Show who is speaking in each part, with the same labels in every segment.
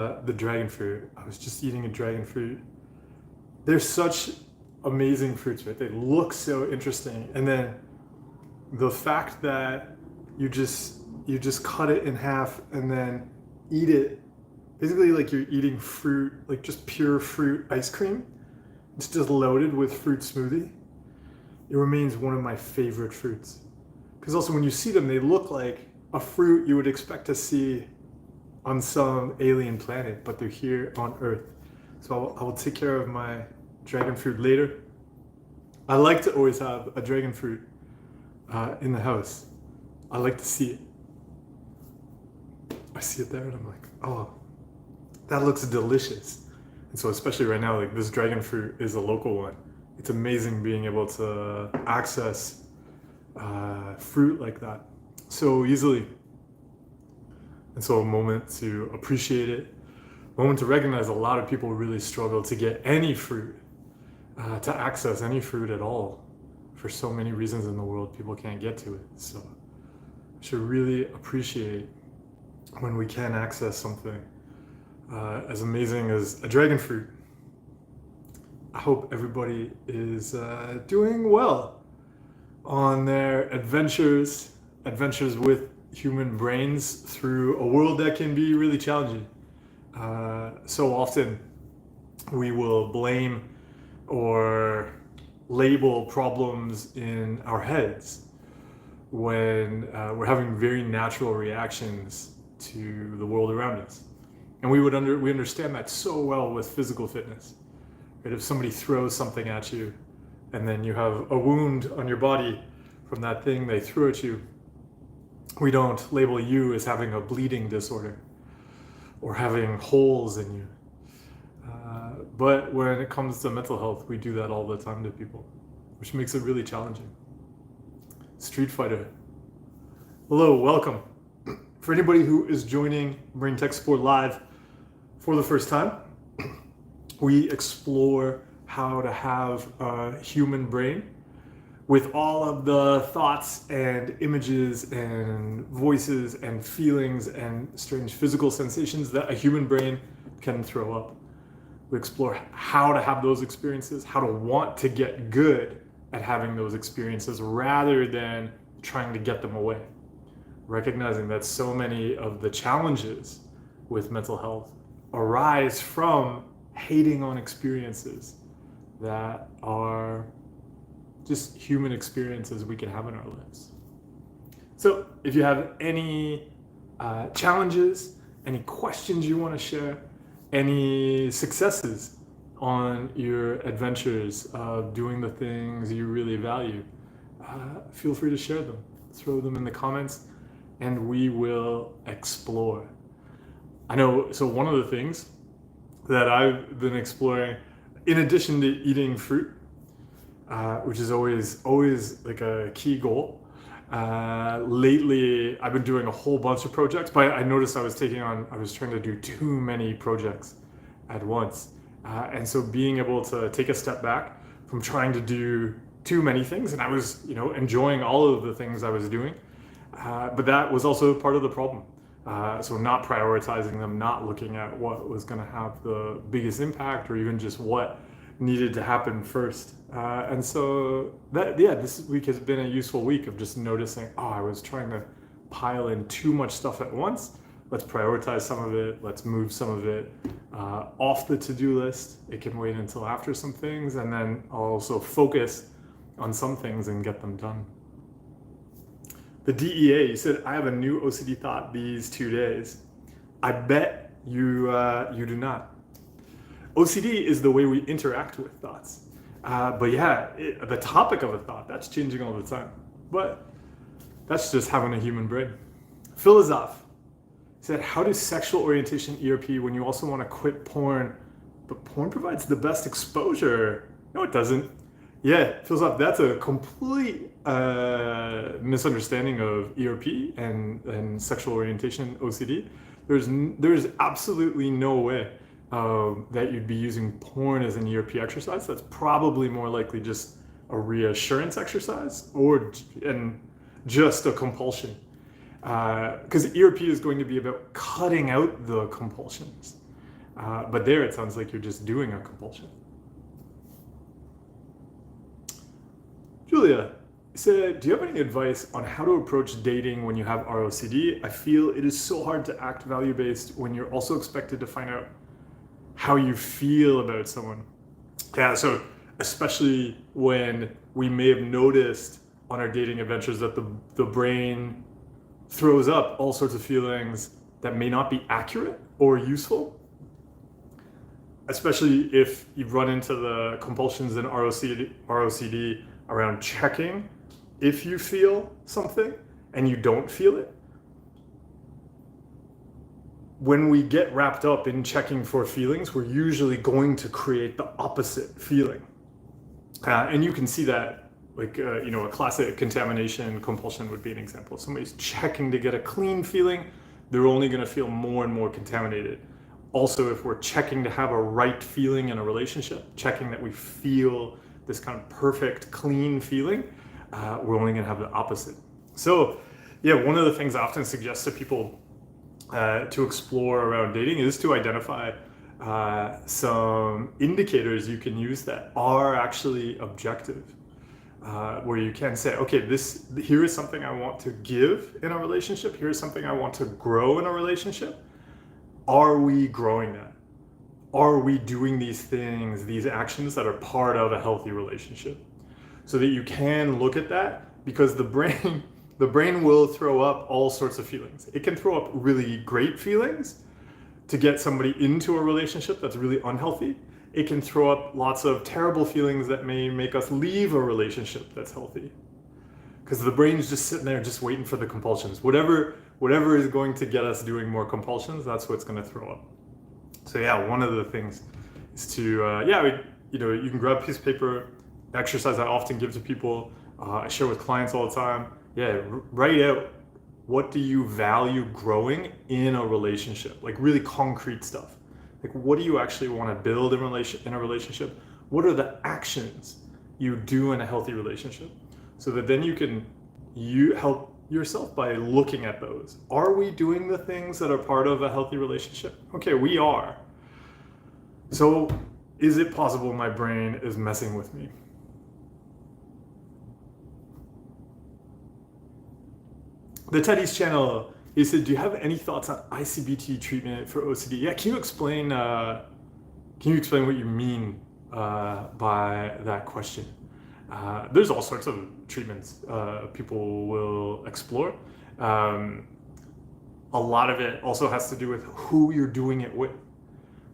Speaker 1: the dragon fruit. I was just eating a dragon fruit. They're such amazing fruits, right? They look so interesting. And then the fact that you just cut it in half and then eat it, basically like you're eating fruit, like just pure fruit ice cream. It's just loaded with fruit smoothie. It remains one of my favorite fruits. Because also when you see them, they look like a fruit you would expect to see on some alien planet, but they're here on Earth. So I will take care of my dragon fruit later. I like to always have a dragon fruit in the house. I like to see it. I see it there and I'm like, oh, that looks delicious. And so especially right now, like this dragon fruit is a local one. It's amazing being able to access fruit like that so easily. And so a moment to appreciate it, a moment to recognize a lot of people really struggle to get any fruit, to access any fruit at all. For so many reasons in the world, people can't get to it. So we should really appreciate when we can access something as amazing as a dragon fruit. I hope everybody is doing well on their adventures with human brains through a world that can be really challenging. So often we will blame or label problems in our heads when we're having very natural reactions to the world around us. And we understand that so well with physical fitness. Right? If somebody throws something at you and then you have a wound on your body from that thing they threw at you, we don't label you as having a bleeding disorder or having holes in you. But when it comes to mental health, we do that all the time to people, which makes it really challenging. Street Fighter. Hello, welcome. For anybody who is joining Brain Tech Support Live for the first time, we explore how to have a human brain with all of the thoughts and images and voices and feelings and strange physical sensations that a human brain can throw up. We explore how to have those experiences, how to want to get good at having those experiences rather than trying to get them away. Recognizing that so many of the challenges with mental health arise from hating on experiences that are just human experiences we can have in our lives. So if you have any challenges, any questions you want to share, any successes on your adventures of doing the things you really value, feel free to share them. Throw them in the comments and we will explore. I know, so one of the things that I've been exploring, in addition to eating fruit, which is always like a key goal. Lately, I've been doing a whole bunch of projects, but I noticed I was trying to do too many projects at once. And so being able to take a step back from trying to do too many things, and I was, enjoying all of the things I was doing, but that was also part of the problem. So not prioritizing them, not looking at what was going to have the biggest impact or even just what needed to happen first. And so this week has been a useful week of just noticing, I was trying to pile in too much stuff at once. Let's prioritize some of it. Let's move some of it off the to-do list. It can wait until after some things, and then I'll also focus on some things and get them done. The DEA, you said, I have a new OCD thought these 2 days. I bet you do not. OCD is the way we interact with thoughts. The topic of a thought, that's changing all the time. But that's just having a human brain. Philosoph said, how does sexual orientation ERP when you also want to quit porn, but porn provides the best exposure? No, it doesn't. Yeah, Philosoph, that's a complete misunderstanding of ERP and sexual orientation OCD. There's absolutely no way that you'd be using porn as an ERP exercise. That's probably more likely just a reassurance exercise and just a compulsion. Because ERP is going to be about cutting out the compulsions. But there it sounds like you're just doing a compulsion. Julia said, do you have any advice on how to approach dating when you have ROCD? I feel it is so hard to act value-based when you're also expected to find out how you feel about someone. Yeah, so especially when we may have noticed on our dating adventures that the brain throws up all sorts of feelings that may not be accurate or useful, especially if you've run into the compulsions in ROCD around checking if you feel something and you don't feel it. When we get wrapped up in checking for feelings, we're usually going to create the opposite feeling. And you can see that, like, a classic contamination compulsion would be an example. If somebody's checking to get a clean feeling, they're only going to feel more and more contaminated. Also, if we're checking to have a right feeling in a relationship, checking that we feel this kind of perfect, clean feeling, we're only going to have the opposite. So, yeah, one of the things I often suggest to people to explore around dating is to identify some indicators you can use that are actually objective, where you can say, okay, here is something I want to give in a relationship. Here's something I want to grow in a relationship. Are we growing that? Are we doing these things, these actions that are part of a healthy relationship? So that you can look at that, because the brain will throw up all sorts of feelings. It can throw up really great feelings to get somebody into a relationship that's really unhealthy. It can throw up lots of terrible feelings that may make us leave a relationship that's healthy. Because the brain's just sitting there just waiting for the compulsions. Whatever is going to get us doing more compulsions, that's what's going to throw up. So yeah, one of the things is to, you can grab a piece of paper, exercise I often give to people, I share with clients all the time. Yeah, write out, what do you value growing in a relationship? Like really concrete stuff. Like, what do you actually want to build in a relationship? What are the actions you do in a healthy relationship? So that then you help yourself by looking at those. Are we doing the things that are part of a healthy relationship? Okay, we are. So is it possible my brain is messing with me? The Teddy's channel, he said, do you have any thoughts on ICBT treatment for OCD? Yeah, can you explain what you mean by that question? There's all sorts of treatments people will explore. A lot of it also has to do with who you're doing it with,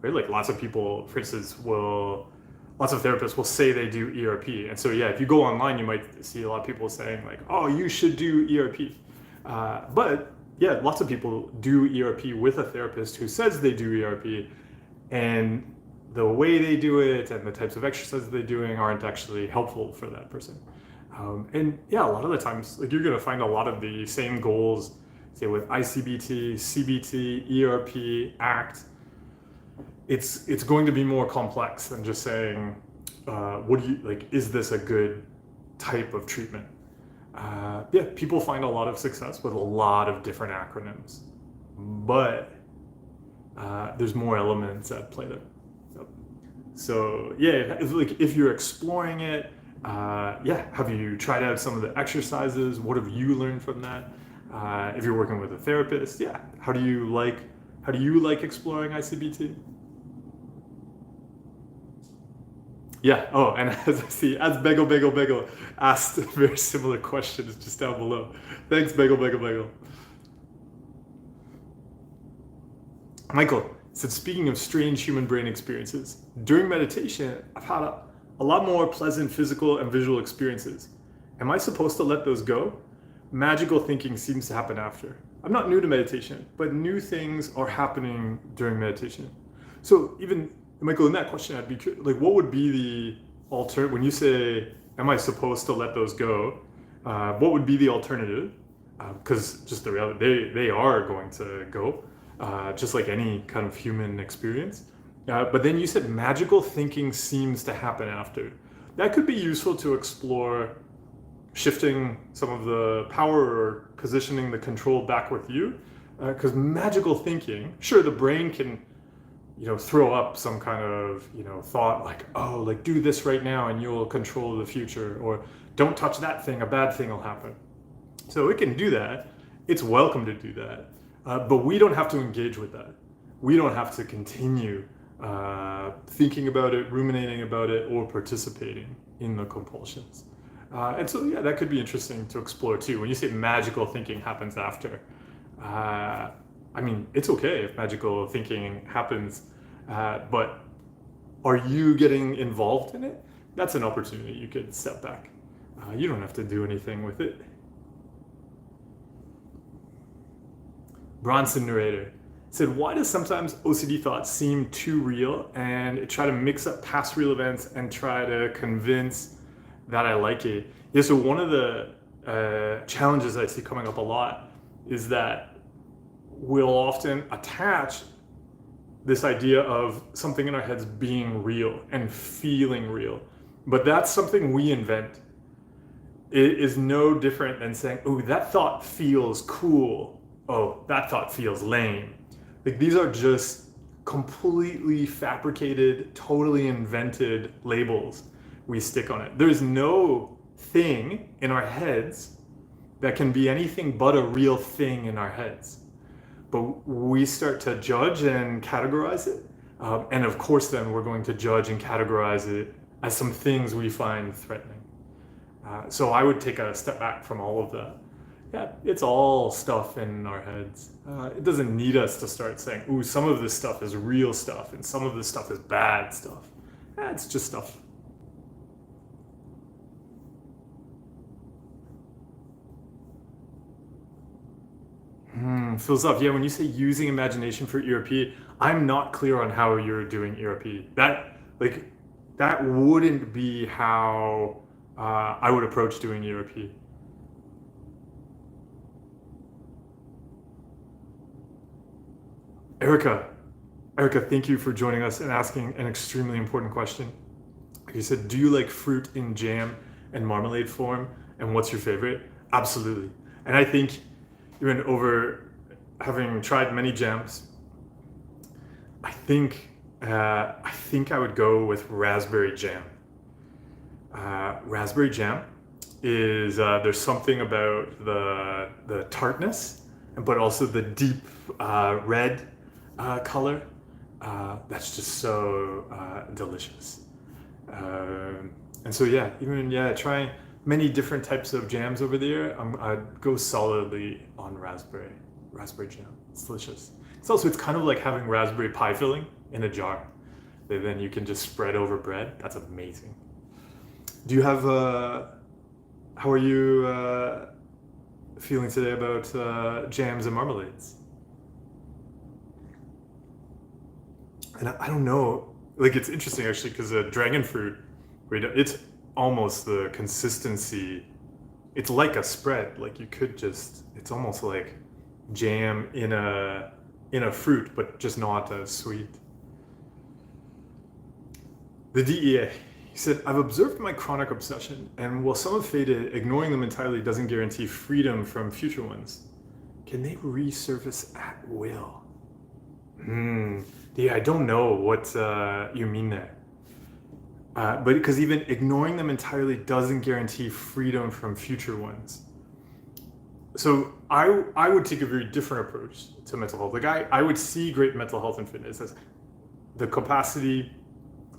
Speaker 1: right? Like lots of people, for instance, lots of therapists will say they do ERP. And so, yeah, if you go online, you might see a lot of people saying like, oh, you should do ERP. But yeah, lots of people do ERP with a therapist who says they do ERP, and the way they do it and the types of exercises they're doing aren't actually helpful for that person. And yeah, a lot of the times, like, you're going to find a lot of the same goals, say with ICBT, CBT, ERP, ACT. It's going to be more complex than just saying, is this a good type of treatment? People find a lot of success with a lot of different acronyms, but there's more elements at play there. So yeah, if you're exploring it, have you tried out some of the exercises? What have you learned from that? If you're working with a therapist, yeah, how do you like exploring ICBT? Yeah. Oh, and as Bagel asked very similar questions just down below. Thanks, Bagel. Michael said, speaking of strange human brain experiences, during meditation, I've had a lot more pleasant physical and visual experiences. Am I supposed to let those go? Magical thinking seems to happen after. I'm not new to meditation, but new things are happening during meditation. So even, Michael, in that question, I'd be curious, like, what would be the alternative when you say, am I supposed to let those go? What would be the alternative? Because just the reality, they are going to go, just like any kind of human experience. But then you said magical thinking seems to happen after. That could be useful to explore shifting some of the power or positioning the control back with you. Because magical thinking, sure, the brain can throw up some kind of, thought like, oh, like do this right now and you'll control the future, or don't touch that thing, a bad thing will happen. So it can do that. It's welcome to do that. But we don't have to engage with that. We don't have to continue thinking about it, ruminating about it, or participating in the compulsions. And so, yeah, that could be interesting to explore too. When you say magical thinking happens after, I mean, it's okay if magical thinking happens, but are you getting involved in it? That's an opportunity. You could step back. You don't have to do anything with it. Bronson narrator said, why does sometimes OCD thoughts seem too real and try to mix up past real events and try to convince that I like it? Yeah, so one of the challenges I see coming up a lot is that we'll often attach this idea of something in our heads being real and feeling real. But that's something we invent. It is no different than saying, oh, that thought feels cool. Oh, that thought feels lame. Like, these are just completely fabricated, totally invented labels we stick on it. There's no thing in our heads that can be anything but a real thing in our heads. But we start to judge and categorize it. And of course, then we're going to judge and categorize it as some things we find threatening. So I would take a step back from all of that. Yeah, it's all stuff in our heads. It doesn't need us to start saying, ooh, some of this stuff is real stuff and some of this stuff is bad stuff. Yeah, it's just stuff. Fills up. Yeah, when you say using imagination for ERP, I'm not clear on how you're doing ERP. That wouldn't be how I would approach doing ERP. Erica, thank you for joining us and asking an extremely important question. You said, do you like fruit in jam and marmalade form? And what's your favorite? Absolutely. And I think even over having tried many jams, I think I would go with raspberry jam. Raspberry jam is there's something about the tartness, but also the deep red color that's just so delicious. And so trying many different types of jams over there, I'd go solidly on raspberry jam. It's delicious. It's kind of like having raspberry pie filling in a jar that then you can just spread over bread. That's amazing. Do you have how are you feeling today about jams and marmalades? And I don't know, like, it's interesting actually, because dragon fruit, it's almost the consistency. It's like a spread. Like, it's almost like jam in a fruit, but just not as sweet. The DEA, he said, I've observed my chronic obsession, and while some have faded, ignoring them entirely doesn't guarantee freedom from future ones. Can they resurface at will? Yeah, I don't know what you mean there. But because even ignoring them entirely doesn't guarantee freedom from future ones. So I would take a very different approach to mental health. Like, I would see great mental health and fitness as the capacity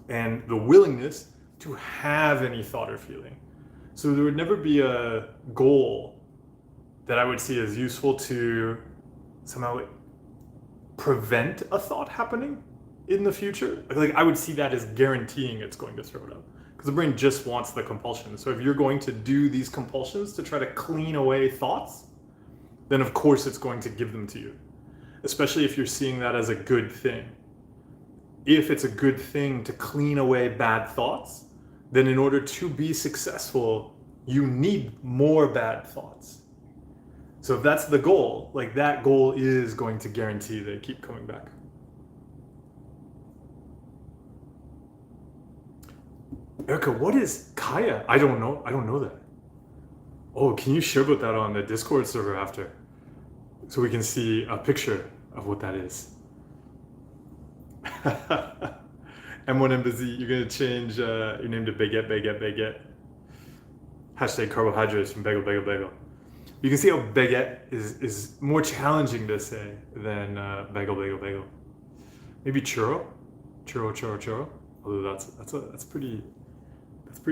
Speaker 1: and the willingness to have any thought or feeling. So there would never be a goal that I would see as useful to somehow prevent a thought happening in the future. Like, I would see that as guaranteeing it's going to throw it up, because the brain just wants the compulsion. So if you're going to do these compulsions to try to clean away thoughts, then of course it's going to give them to you, especially if you're seeing that as a good thing. If it's a good thing to clean away bad thoughts, then in order to be successful, you need more bad thoughts. So if that's the goal, like, that goal is going to guarantee they keep coming back. Erica, what is Kaya? I don't know that. Oh, can you share about that on the Discord server after, so we can see a picture of what that is? M1 Embassy, you're gonna change your name to Baguette. Hashtag carbohydrates from bagel. You can see how baguette is more challenging to say than bagel. Maybe churro. Although that's pretty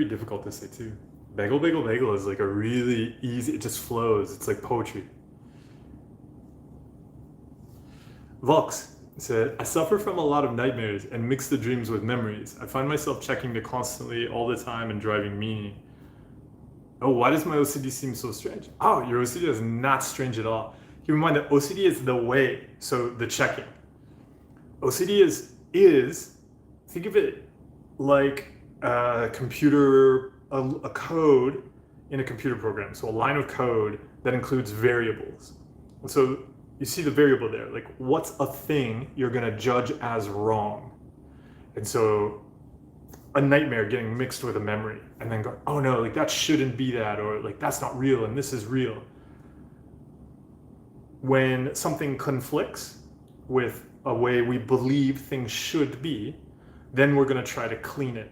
Speaker 1: difficult to say too. Bagel is like a really easy. It just flows. It's like poetry. Vox said, I suffer from a lot of nightmares and mix the dreams with memories. I find myself checking it constantly all the time and driving me. Oh, why does my OCD seem so strange? Oh, your OCD is not strange at all. Keep in mind that OCD is the way, so the checking. OCD is think of it like a computer, a code in a computer program. So a line of code that includes variables. And so you see the variable there, like what's a thing you're gonna judge as wrong? And so a nightmare getting mixed with a memory and then go, oh no, like that shouldn't be that, or like that's not real and this is real. When something conflicts with a way we believe things should be, then we're gonna try to clean it.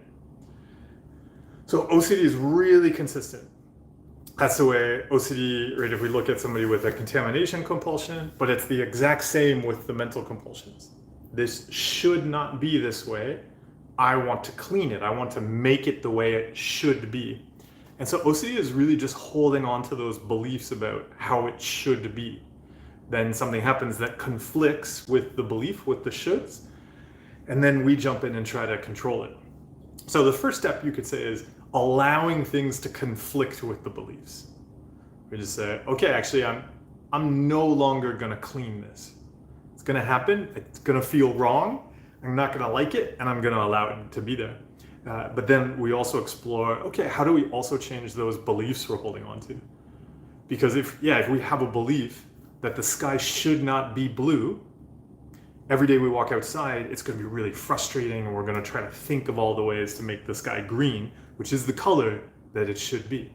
Speaker 1: So OCD is really consistent. That's the way OCD, right? If we look at somebody with a contamination compulsion, but it's the exact same with the mental compulsions. This should not be this way. I want to clean it. I want to make it the way it should be. And so OCD is really just holding on to those beliefs about how it should be. Then something happens that conflicts with the belief, with the shoulds, and then we jump in and try to control it. So the first step you could say is allowing things to conflict with the beliefs. We just say, okay, actually I'm no longer gonna clean this. It's gonna happen, it's gonna feel wrong, I'm not gonna like it, and I'm gonna allow it to be there. But then we also explore, okay, how do we also change those beliefs we're holding on to? Because if we have a belief that the sky should not be blue, every day we walk outside, it's gonna be really frustrating, and we're gonna try to think of all the ways to make the sky green, which is the color that it should be.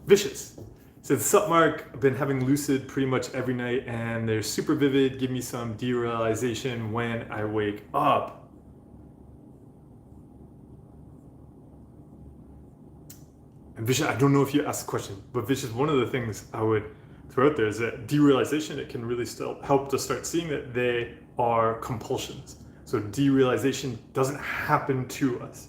Speaker 1: Vicious said, sup Mark, I've been having lucid pretty much every night and they're super vivid, give me some derealization when I wake up. And Vicious, I don't know if you asked the question, but Vicious, one of the things I would throw out there is that derealization, it can really still help to start seeing that they are compulsions. So derealization doesn't happen to us.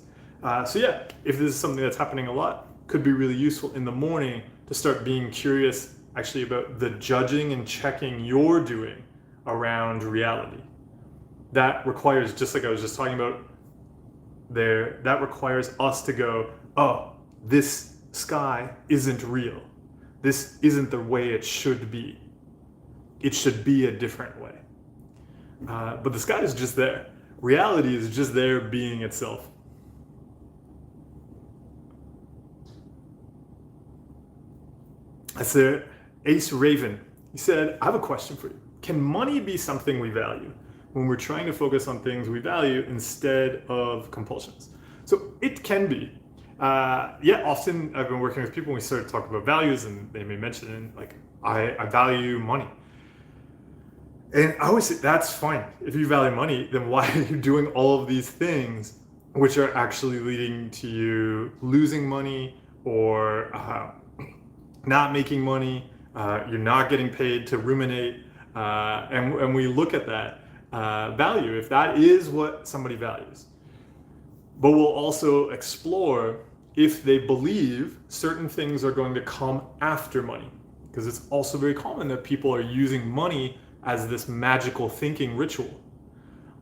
Speaker 1: So if this is something that's happening a lot, could be really useful in the morning to start being curious actually about the judging and checking you're doing around reality. That requires, just like I was just talking about there, that requires us to go, oh, this sky isn't real. This isn't the way it should be. It should be a different way. But the sky is just there. Reality is just there being itself. That's the Ace Raven. He said, I have a question for you. Can money be something we value when we're trying to focus on things we value instead of compulsions? So it can be. Often I've been working with people when we start to talk about values and they may mention like, I value money. And I always say, that's fine. If you value money, then why are you doing all of these things which are actually leading to you losing money or not making money, you're not getting paid to ruminate, and we look at that value, if that is what somebody values. But we'll also explore if they believe certain things are going to come after money, because it's also very common that people are using money as this magical thinking ritual.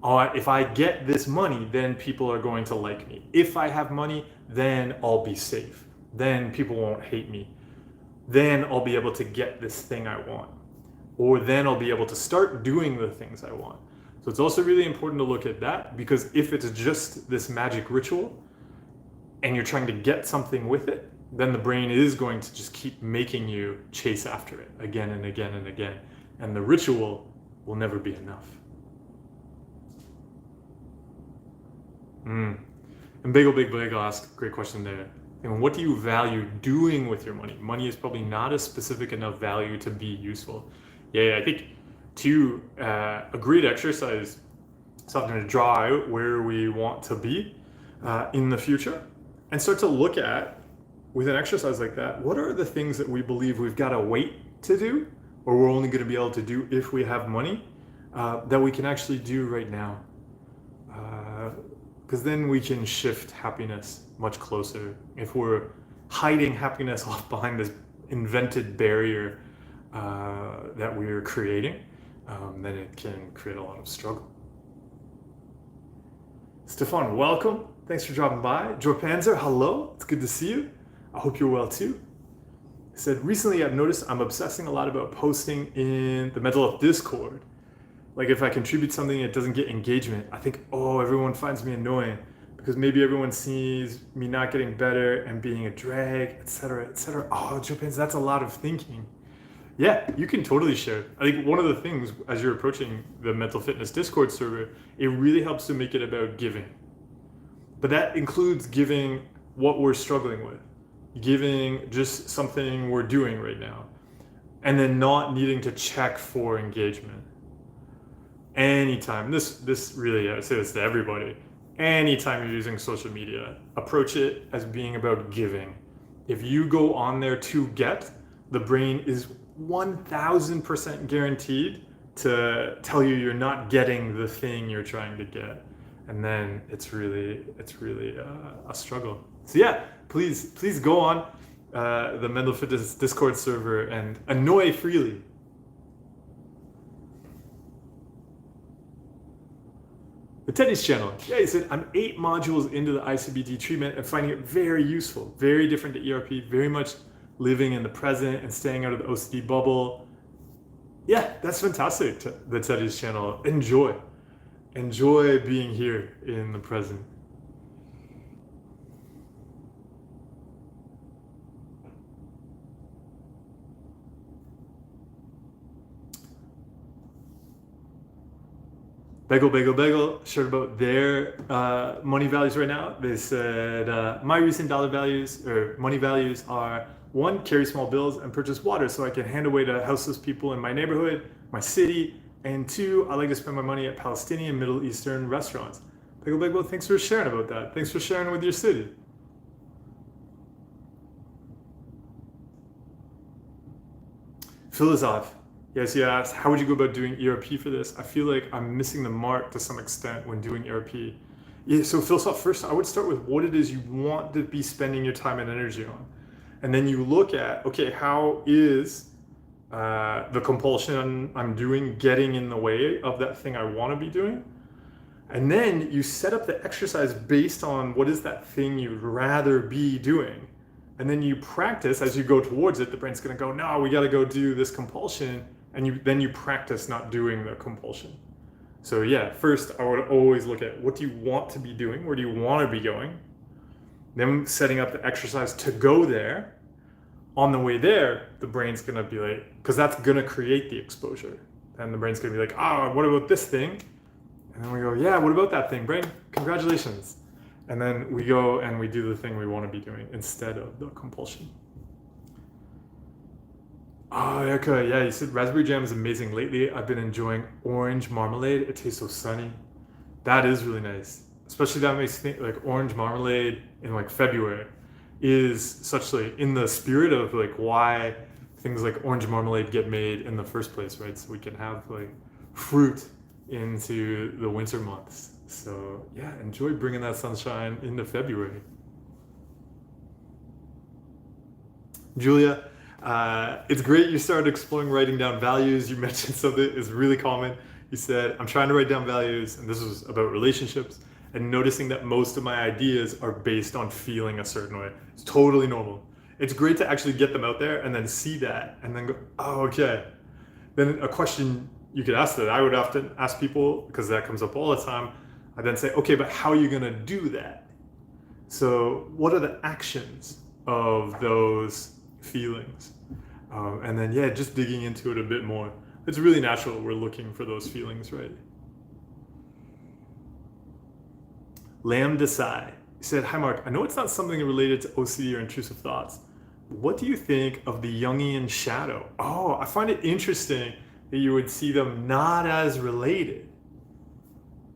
Speaker 1: If I get this money, then people are going to like me. If I have money, then I'll be safe. Then people won't hate me. Then I'll be able to get this thing I want. Or then I'll be able to start doing the things I want. So it's also really important to look at that, because if it's just this magic ritual and you're trying to get something with it, then the brain is going to just keep making you chase after it again and again and again. And the ritual will never be enough. And Big Bagel asked, great question there. And what do you value doing with your money? Money is probably not a specific enough value to be useful. I think a great exercise starting to draw out where we want to be in the future, and start to look at, with an exercise like that, what are the things that we believe we've got to wait to do, or we're only going to be able to do if we have money, that we can actually do right now. Because then we can shift happiness much closer. If we're hiding happiness off behind this invented barrier that we're creating, then it can create a lot of struggle. Stefan, welcome. Thanks for dropping by. Joe Panzer, hello. It's good to see you. I hope you're well too. He said, recently I've noticed I'm obsessing a lot about posting in the mental health Discord. Like if I contribute something and it doesn't get engagement, I think, oh, everyone finds me annoying because maybe everyone sees me not getting better and being a drag, etc., etc. Oh, Joe Panzer, that's a lot of thinking. Yeah, you can totally share. I think one of the things as you're approaching the mental fitness Discord server, it really helps to make it about giving. But that includes giving what we're struggling with, giving just something we're doing right now, and then not needing to check for engagement. Anytime, this really, I say this to everybody, anytime you're using social media, approach it as being about giving. If you go on there to get, the brain is 1000% guaranteed to tell you you're not getting the thing you're trying to get, and then it's really a struggle. So yeah, please go on the mental fitness Discord server and annoy freely. The Teddy's channel. Yeah, he said, I'm 8 modules into the ICBT treatment and finding it very useful, very different to ERP, very much living in the present and staying out of the OCD bubble. Yeah, that's fantastic, the Teddy's channel. Enjoy being here in the present. Bagel shared about their money values right now. They said, my recent dollar values or money values are 1, carry small bills and purchase water so I can hand away to houseless people in my neighborhood, my city, and 2, I like to spend my money at Palestinian, Middle Eastern restaurants. Bagel, thanks for sharing about that. Thanks for sharing with your city. Philosoph. Yes, you asked, how would you go about doing ERP for this? I feel like I'm missing the mark to some extent when doing ERP. Yeah, so Philosoph, first I would start with what it is you want to be spending your time and energy on. And then you look at, okay, how is the compulsion I'm doing getting in the way of that thing I want to be doing? And then you set up the exercise based on what is that thing you'd rather be doing. And then you practice as you go towards it. The brain's going to go, no, we got to go do this compulsion. And then you practice not doing the compulsion. So yeah, first I would always look at what do you want to be doing? Where do you want to be going? Then setting up the exercise to go there. On the way there, the brain's going to be like, because that's going to create the exposure. And the brain's going to be like, what about this thing? And then we go, yeah, what about that thing, brain? Congratulations. And then we go and we do the thing we want to be doing instead of the compulsion. Oh, okay, yeah, you said raspberry jam is amazing. Lately, I've been enjoying orange marmalade. It tastes so sunny. That is really nice. Especially that makes me think like orange marmalade in like February is such like in the spirit of like why things like orange marmalade get made in the first place, right? So we can have like fruit into the winter months. So yeah, enjoy bringing that sunshine into February. Julia, it's great you started exploring writing down values. You mentioned something is really common. You said, I'm trying to write down values, and this was about relationships, and noticing that most of my ideas are based on feeling a certain way. It's totally normal. It's great to actually get them out there and then see that and then go, oh, okay. Then a question you could ask that I would often ask people, because that comes up all the time, I then say, okay, but how are you gonna do that? So what are the actions of those feelings? And then, yeah, just digging into it a bit more. It's really natural. We're looking for those feelings, right? Lam Desai said, hi, Mark. I know it's not something related to OCD or intrusive thoughts. What do you think of the Jungian shadow? Oh, I find it interesting that you would see them not as related.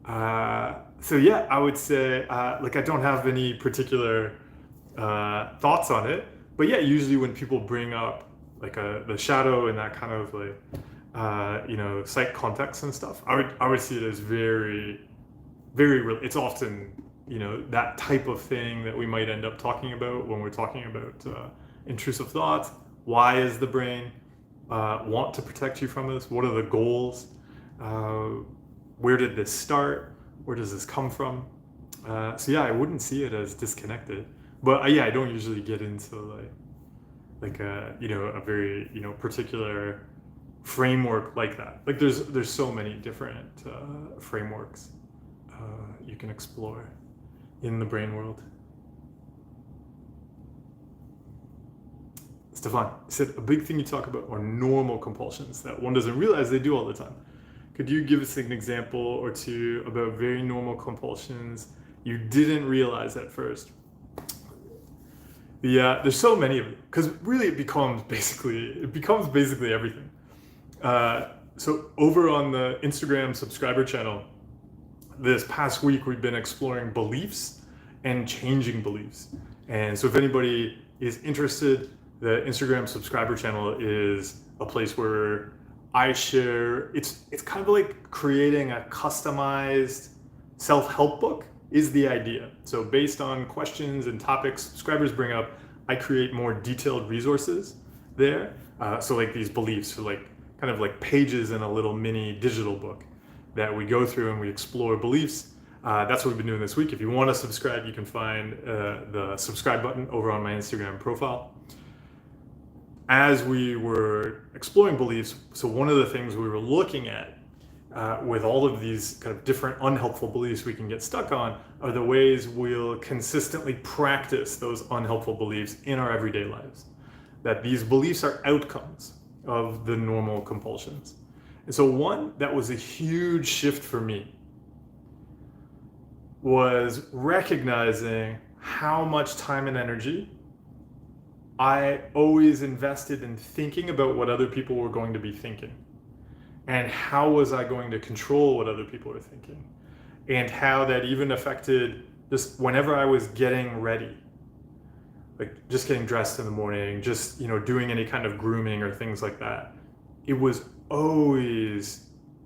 Speaker 1: So yeah, I would say like I don't have any particular thoughts on it, but yeah, usually when people bring up like the shadow and that kind of like psych context and stuff, I would see it as very real. It's often that type of thing that we might end up talking about when we're talking about intrusive thoughts. Why is the brain want to protect you from this? What are the goals? Uh, where did this start? Where does this come from? So yeah, I wouldn't see it as disconnected. But yeah, I don't usually get into like a very particular framework like that. Like there's so many different frameworks you can explore in the brain world. Stefan said a big thing you talk about are normal compulsions that one doesn't realize they do all the time. Could you give us an example or two about very normal compulsions you didn't realize at first? Yeah, there's so many of them because really it becomes basically everything. So over on the Instagram subscriber channel, this past week we've been exploring beliefs and changing beliefs. And so if anybody is interested, the Instagram subscriber channel is a place where I share. It's kind of like creating a customized self-help book is the idea. So based on questions and topics subscribers bring up, I create more detailed resources there. So like these beliefs, so like kind of like pages in a little mini digital book that we go through and we explore beliefs. That's what we've been doing this week. If you want to subscribe, you can find the subscribe button over on my Instagram profile. As we were exploring beliefs, so one of the things we were looking at with all of these kind of different unhelpful beliefs we can get stuck on are the ways we'll consistently practice those unhelpful beliefs in our everyday lives. That these beliefs are outcomes of the normal compulsions. And so one that was a huge shift for me was recognizing how much time and energy I always invested in thinking about what other people were going to be thinking. And how was I going to control what other people were thinking? And how that even affected just whenever I was getting ready, like just getting dressed in the morning, just doing any kind of grooming or things like that. It was always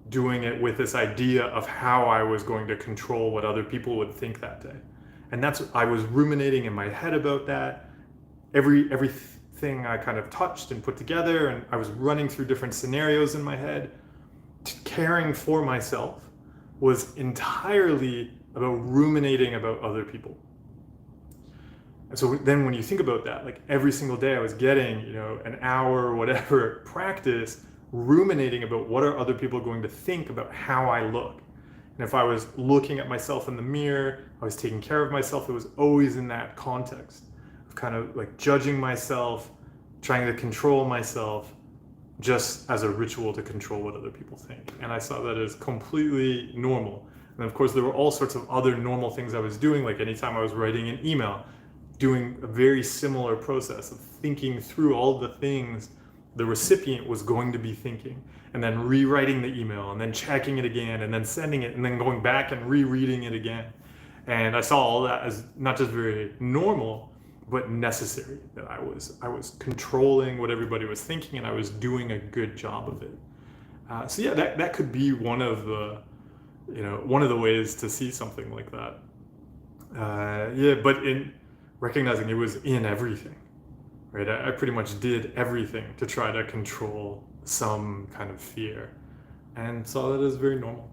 Speaker 1: doing it with this idea of how I was going to control what other people would think that day. And I was ruminating in my head about that. Everything I kind of touched and put together, and I was running through different scenarios in my head. Caring for myself was entirely about ruminating about other people. And so then when you think about that, like every single day I was getting, an hour or whatever practice ruminating about what are other people going to think about how I look. And if I was looking at myself in the mirror, I was taking care of myself, it was always in that context of kind of like judging myself, trying to control myself just as a ritual to control what other people think. And I saw that as completely normal. And of course there were all sorts of other normal things I was doing, like anytime I was writing an email, doing a very similar process of thinking through all the things the recipient was going to be thinking, and then rewriting the email, and then checking it again, and then sending it, and then going back and rereading it again. And I saw all that as not just very normal, but necessary. That I was controlling what everybody was thinking, and I was doing a good job of it. So yeah, that could be one of the ways to see something like that. Yeah, but in recognizing it was in everything. Right, I pretty much did everything to try to control some kind of fear, and saw that as very normal.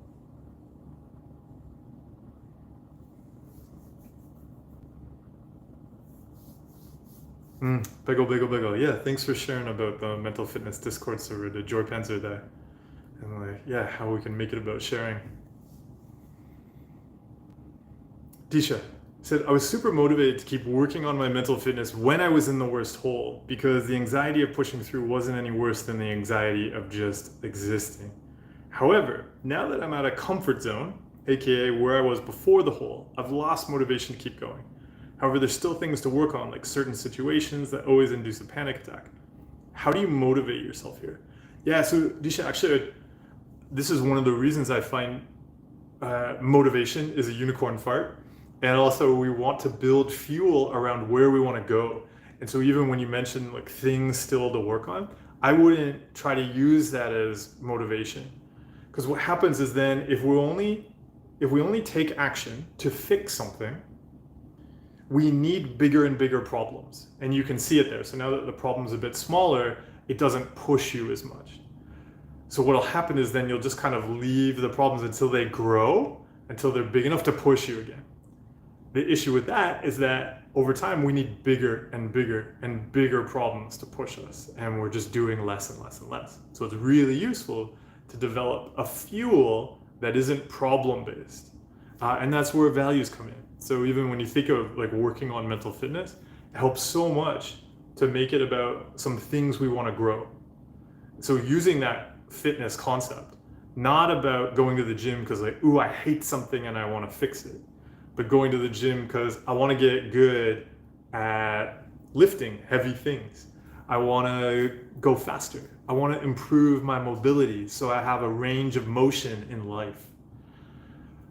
Speaker 1: Bagel. Yeah, thanks for sharing about the mental fitness Discord server, the Joy Panzer there, and how we can make it about sharing. Disha said, I was super motivated to keep working on my mental fitness when I was in the worst hole because the anxiety of pushing through wasn't any worse than the anxiety of just existing. However, now that I'm at a comfort zone, aka where I was before the hole, I've lost motivation to keep going. However, there's still things to work on, like certain situations that always induce a panic attack. How do you motivate yourself here? Yeah, so Disha, actually, this is one of the reasons I find motivation is a unicorn fart. And also we want to build fuel around where we want to go. And so even when you mention like things still to work on, I wouldn't try to use that as motivation. Because what happens is then if we only take action to fix something, we need bigger and bigger problems. And you can see it there. So now that the problem's a bit smaller, it doesn't push you as much. So what'll happen is then you'll just kind of leave the problems until they grow, until they're big enough to push you again. The issue with that is that over time we need bigger and bigger and bigger problems to push us, and we're just doing less and less and less. So it's really useful to develop a fuel that isn't problem-based. And that's where values come in. So even when you think of like working on mental fitness, it helps so much to make it about some things we want to grow. So using that fitness concept, not about going to the gym because like, ooh, I hate something and I want to fix it, but going to the gym because I want to get good at lifting heavy things. I want to go faster. I want to improve my mobility so I have a range of motion in life.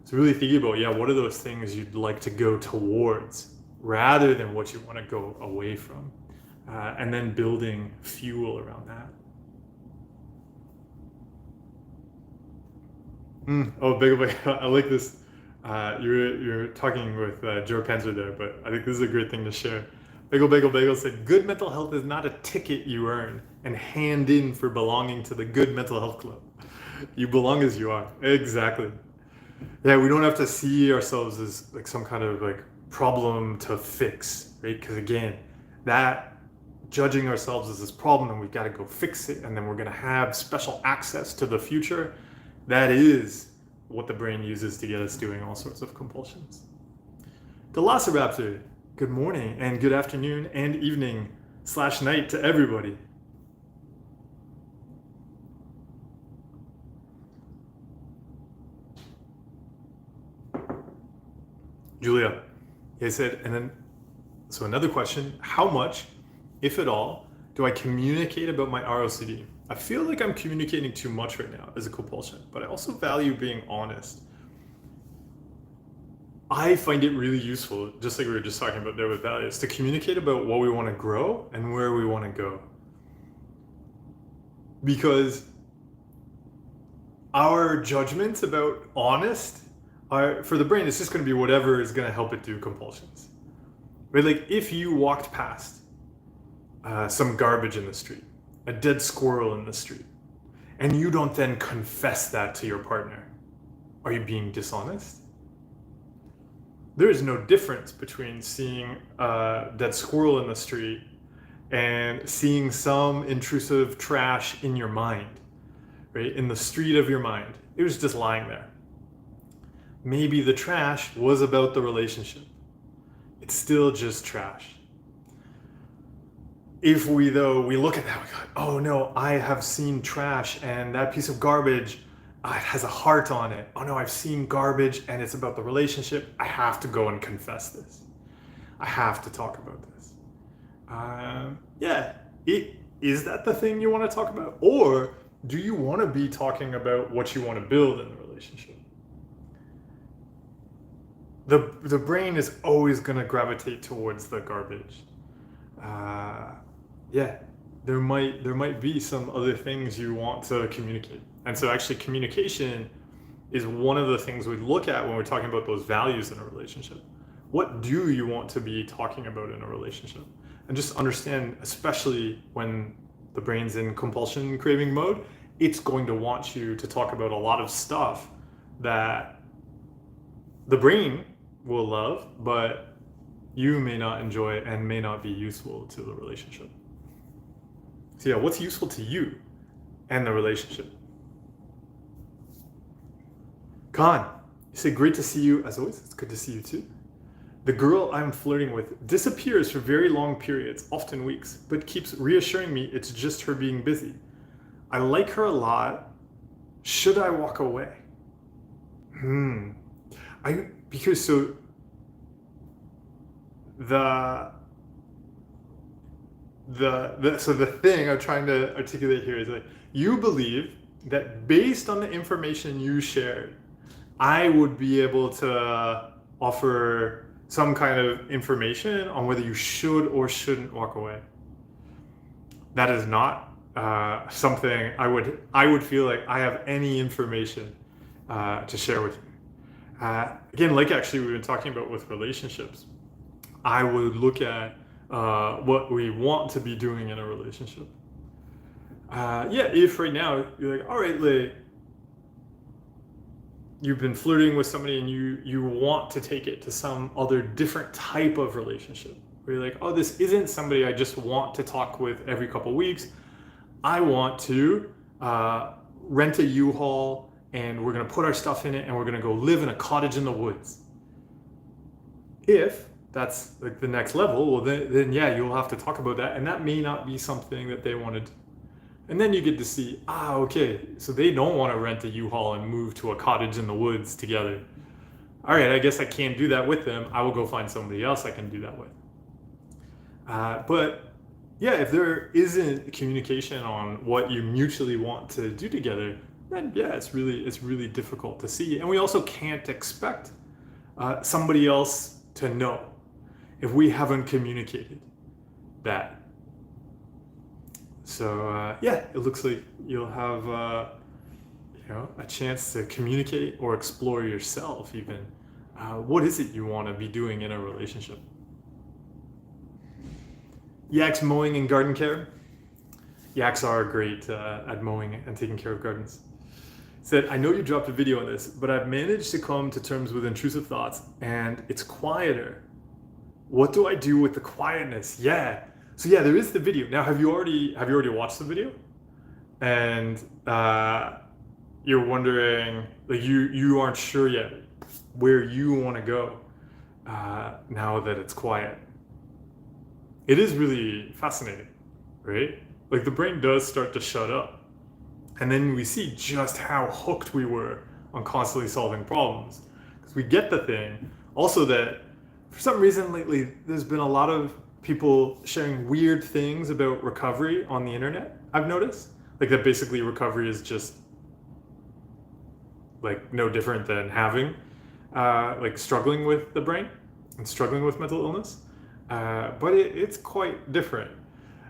Speaker 1: So really thinking about, what are those things you'd like to go towards rather than what you want to go away from, and then building fuel around that. Oh, Bagel, I like this. You're talking with Joe Panzer there, but I think this is a great thing to share. Bagel said, good mental health is not a ticket you earn and hand in for belonging to the good mental health club. You belong as you are. Exactly. Yeah, we don't have to see ourselves as like some kind of like problem to fix, right? Because again, that judging ourselves as this problem and we've got to go fix it and then we're going to have special access to the future, that is what the brain uses to get us doing all sorts of compulsions. Velociraptor, good morning and good afternoon and evening / night to everybody. Julia, he said, and then, so another question, how much, if at all, do I communicate about my ROCD? I feel like I'm communicating too much right now as a compulsion, but I also value being honest. I find it really useful, just like we were just talking about there with values, to communicate about what we want to grow and where we want to go. Because our judgments about honest for the brain, it's just going to be whatever is going to help it do compulsions. Right? Like if you walked past some garbage in the street, a dead squirrel in the street, and you don't then confess that to your partner, are you being dishonest? There is no difference between seeing a dead squirrel in the street and seeing some intrusive trash in your mind, right? In the street of your mind. It was just lying there. Maybe the trash was about the relationship. It's still just trash. If we look at that, we go, oh no, I have seen trash and that piece of garbage, it has a heart on it. Oh no, I've seen garbage and it's about the relationship. I have to go and confess this. I have to talk about this. Is that the thing you want to talk about? Or do you want to be talking about what you want to build in the relationship? The brain is always going to gravitate towards the garbage. There might be some other things you want to communicate. And so actually communication is one of the things we look at when we're talking about those values in a relationship. What do you want to be talking about in a relationship? And just understand, especially when the brain's in compulsion craving mode, it's going to want you to talk about a lot of stuff that the brain will love, but you may not enjoy and may not be useful to the relationship. So what's useful to you and the relationship? Khan, you say, great to see you as always. It's good to see you too. The girl I'm flirting with disappears for very long periods, often weeks, but keeps reassuring me it's just her being busy. I like her a lot. Should I walk away? Because so the thing I'm trying to articulate here is like, you believe that based on the information you shared, I would be able to offer some kind of information on whether you should or shouldn't walk away. That is not something I would feel like I have any information to share with you. Again, like actually we've been talking about with relationships, I would look at what we want to be doing in a relationship. Yeah, if right now you're like, all right, like you've been flirting with somebody and you want to take it to some other different type of relationship, where you're like, oh, this isn't somebody I just want to talk with every couple weeks. I want to rent a U-Haul and we're going to put our stuff in it and we're going to go live in a cottage in the woods. If that's like the next level, well, then yeah, you'll have to talk about that. And that may not be something that they wanted. And then you get to see, okay, so they don't want to rent a U-Haul and move to a cottage in the woods together. All right, I guess I can't do that with them. I will go find somebody else I can do that with. But yeah, if there isn't communication on what you mutually want to do together, then yeah, it's really difficult to see. And we also can't expect somebody else to know if we haven't communicated that. So yeah, it looks like you'll have a chance to communicate or explore yourself even. What is it you want to be doing in a relationship? Yaks mowing and garden care. Yaks are great at mowing and taking care of gardens. Said, I know you dropped a video on this, but I've managed to come to terms with intrusive thoughts and it's quieter. What do I do with the quietness? Yeah. So yeah, there is the video. Now, have you already watched the video? And you're wondering, like you aren't sure yet where you want to go now that it's quiet. It is really fascinating, right? Like the brain does start to shut up. And then we see just how hooked we were on constantly solving problems. Because we get the thing. Also that for some reason lately, there's been a lot of people sharing weird things about recovery on the internet, I've noticed. Like that basically recovery is just like no different than having, like struggling with the brain and struggling with mental illness. But it's quite different.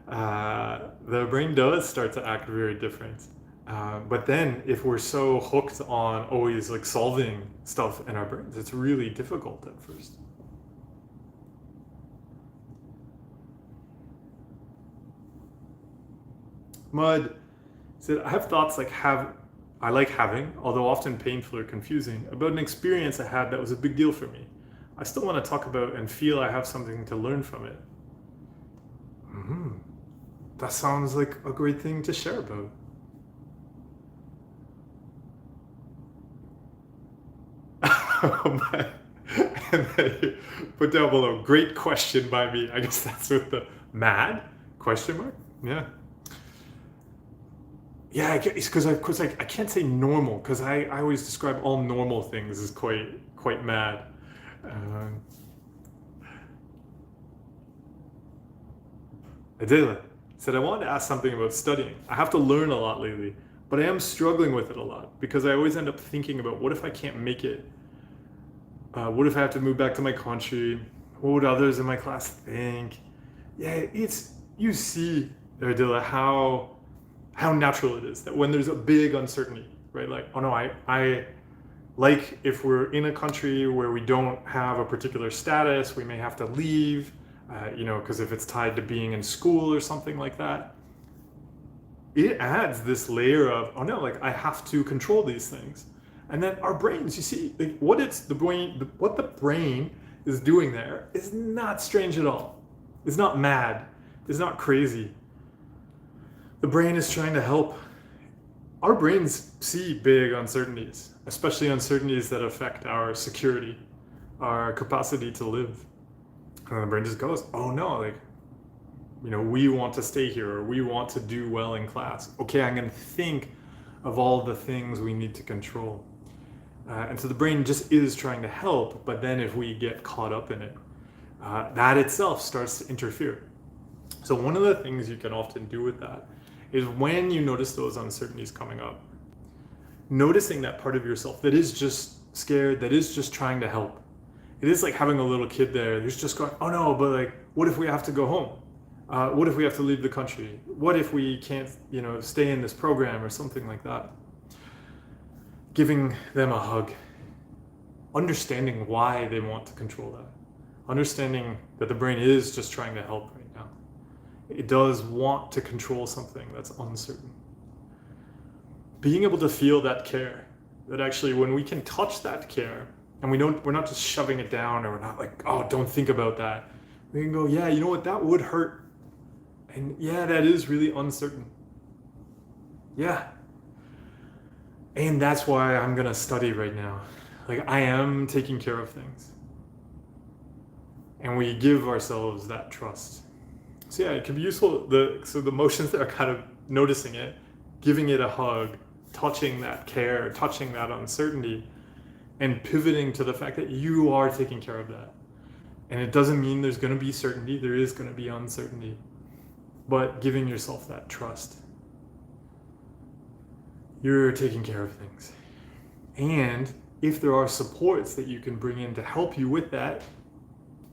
Speaker 1: The brain does start to act very different. But then if we're so hooked on always like solving stuff in our brains, it's really difficult at first. Mud said, I have thoughts I like having, although often painful or confusing, about an experience I had that was a big deal for me. I still want to talk about and feel I have something to learn from it. That sounds like a great thing to share about. And then you put down below, great question by me. I guess that's with the mad question mark. Yeah. Yeah, it's because I can't say normal because I always describe all normal things as quite mad. Adela said, I wanted to ask something about studying. I have to learn a lot lately, but I am struggling with it a lot because I always end up thinking about what if I can't make it? What if I have to move back to my country? What would others in my class think? Yeah, you see, Adela, how natural it is that when there's a big uncertainty, right? Like, oh no, I like if we're in a country where we don't have a particular status, we may have to leave, because if it's tied to being in school or something like that, it adds this layer of, oh no, like I have to control these things. And then our brains, you see, like what the brain is doing there is not strange at all. It's not mad. It's not crazy. The brain is trying to help. Our brains see big uncertainties, especially uncertainties that affect our security, our capacity to live. And the brain just goes, oh no, like, we want to stay here or we want to do well in class. Okay, I'm going to think of all the things we need to control. And so the brain just is trying to help, but then if we get caught up in it, that itself starts to interfere. So one of the things you can often do with that is when you notice those uncertainties coming up, noticing that part of yourself that is just scared, that is just trying to help. It is like having a little kid there who's just going, oh no, but like, what if we have to go home? What if we have to leave the country? What if we can't, stay in this program or something like that? Giving them a hug, understanding why they want to control that, understanding that the brain is just trying to help right now. It does want to control something that's uncertain. Being able to feel that care, that actually when we can touch that care, and we're not just shoving it down, or we're not like, oh, don't think about that. We can go, yeah, you know what, that would hurt. And yeah, that is really uncertain. Yeah. And that's why I'm gonna study right now. Like, I am taking care of things. And we give ourselves that trust. So yeah, it can be useful. So the motions that are kind of noticing it, giving it a hug, touching that care, touching that uncertainty, and pivoting to the fact that you are taking care of that. And it doesn't mean there's going to be certainty. There is going to be uncertainty. But giving yourself that trust. You're taking care of things. And if there are supports that you can bring in to help you with that,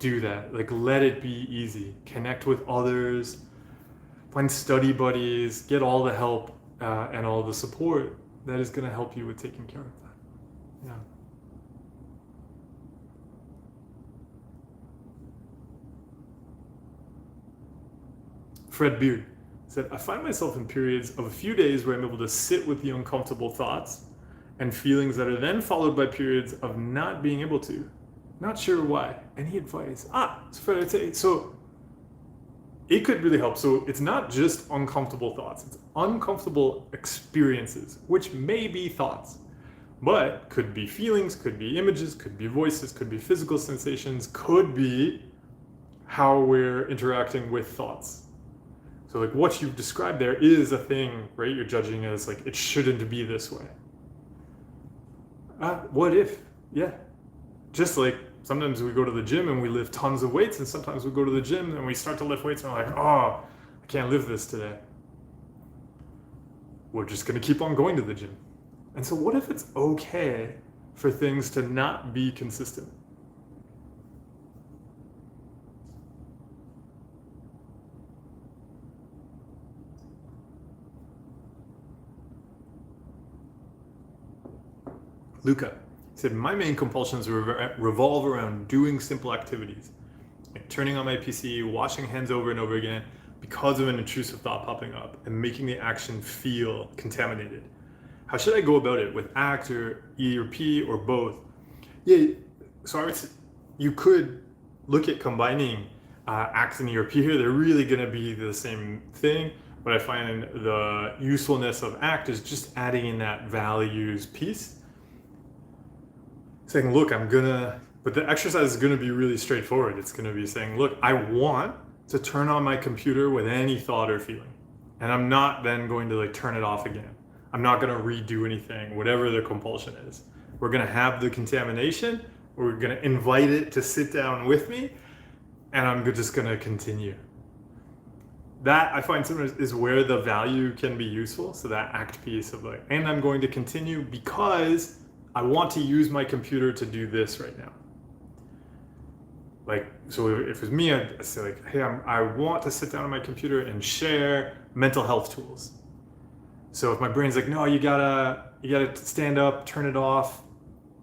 Speaker 1: do that. Like, let it be easy. Connect with others. Find study buddies. Get all the help and all the support that is going to help you with taking care of that. Yeah. Fred Beard said, I find myself in periods of a few days where I'm able to sit with the uncomfortable thoughts and feelings that are then followed by periods of not being able to. Not sure why. Any advice? So Fred, I'd say, so it could really help. So it's not just uncomfortable thoughts. It's uncomfortable experiences, which may be thoughts, but could be feelings, could be images, could be voices, could be physical sensations, could be how we're interacting with thoughts. So like what you've described there is a thing, right? You're judging as like, it shouldn't be this way. What if? Yeah. Just like sometimes we go to the gym and we lift tons of weights, and sometimes we go to the gym and we start to lift weights and we're like, oh, I can't lift this today. We're just going to keep on going to the gym. And so what if it's okay for things to not be consistent? Luca said, my main compulsions revolve around doing simple activities, like turning on my PC, washing hands over and over again because of an intrusive thought popping up and making the action feel contaminated. How should I go about it, with ACT or ERP or both? Yeah, so I would say you could look at combining ACT and ERP here. They're really going to be the same thing, but I find the usefulness of ACT is just adding in that values piece. Saying, look, but the exercise is gonna be really straightforward. It's gonna be saying, look, I want to turn on my computer with any thought or feeling. And I'm not then going to like turn it off again. I'm not gonna redo anything, whatever the compulsion is. We're gonna have the contamination, we're gonna invite it to sit down with me, and I'm just gonna continue. That I find sometimes is where the value can be useful. So that ACT piece of like, and I'm going to continue because I want to use my computer to do this right now. Like, so if it was me, I'd say like, hey, I want to sit down on my computer and share mental health tools. So if my brain's like, no, you gotta stand up, turn it off,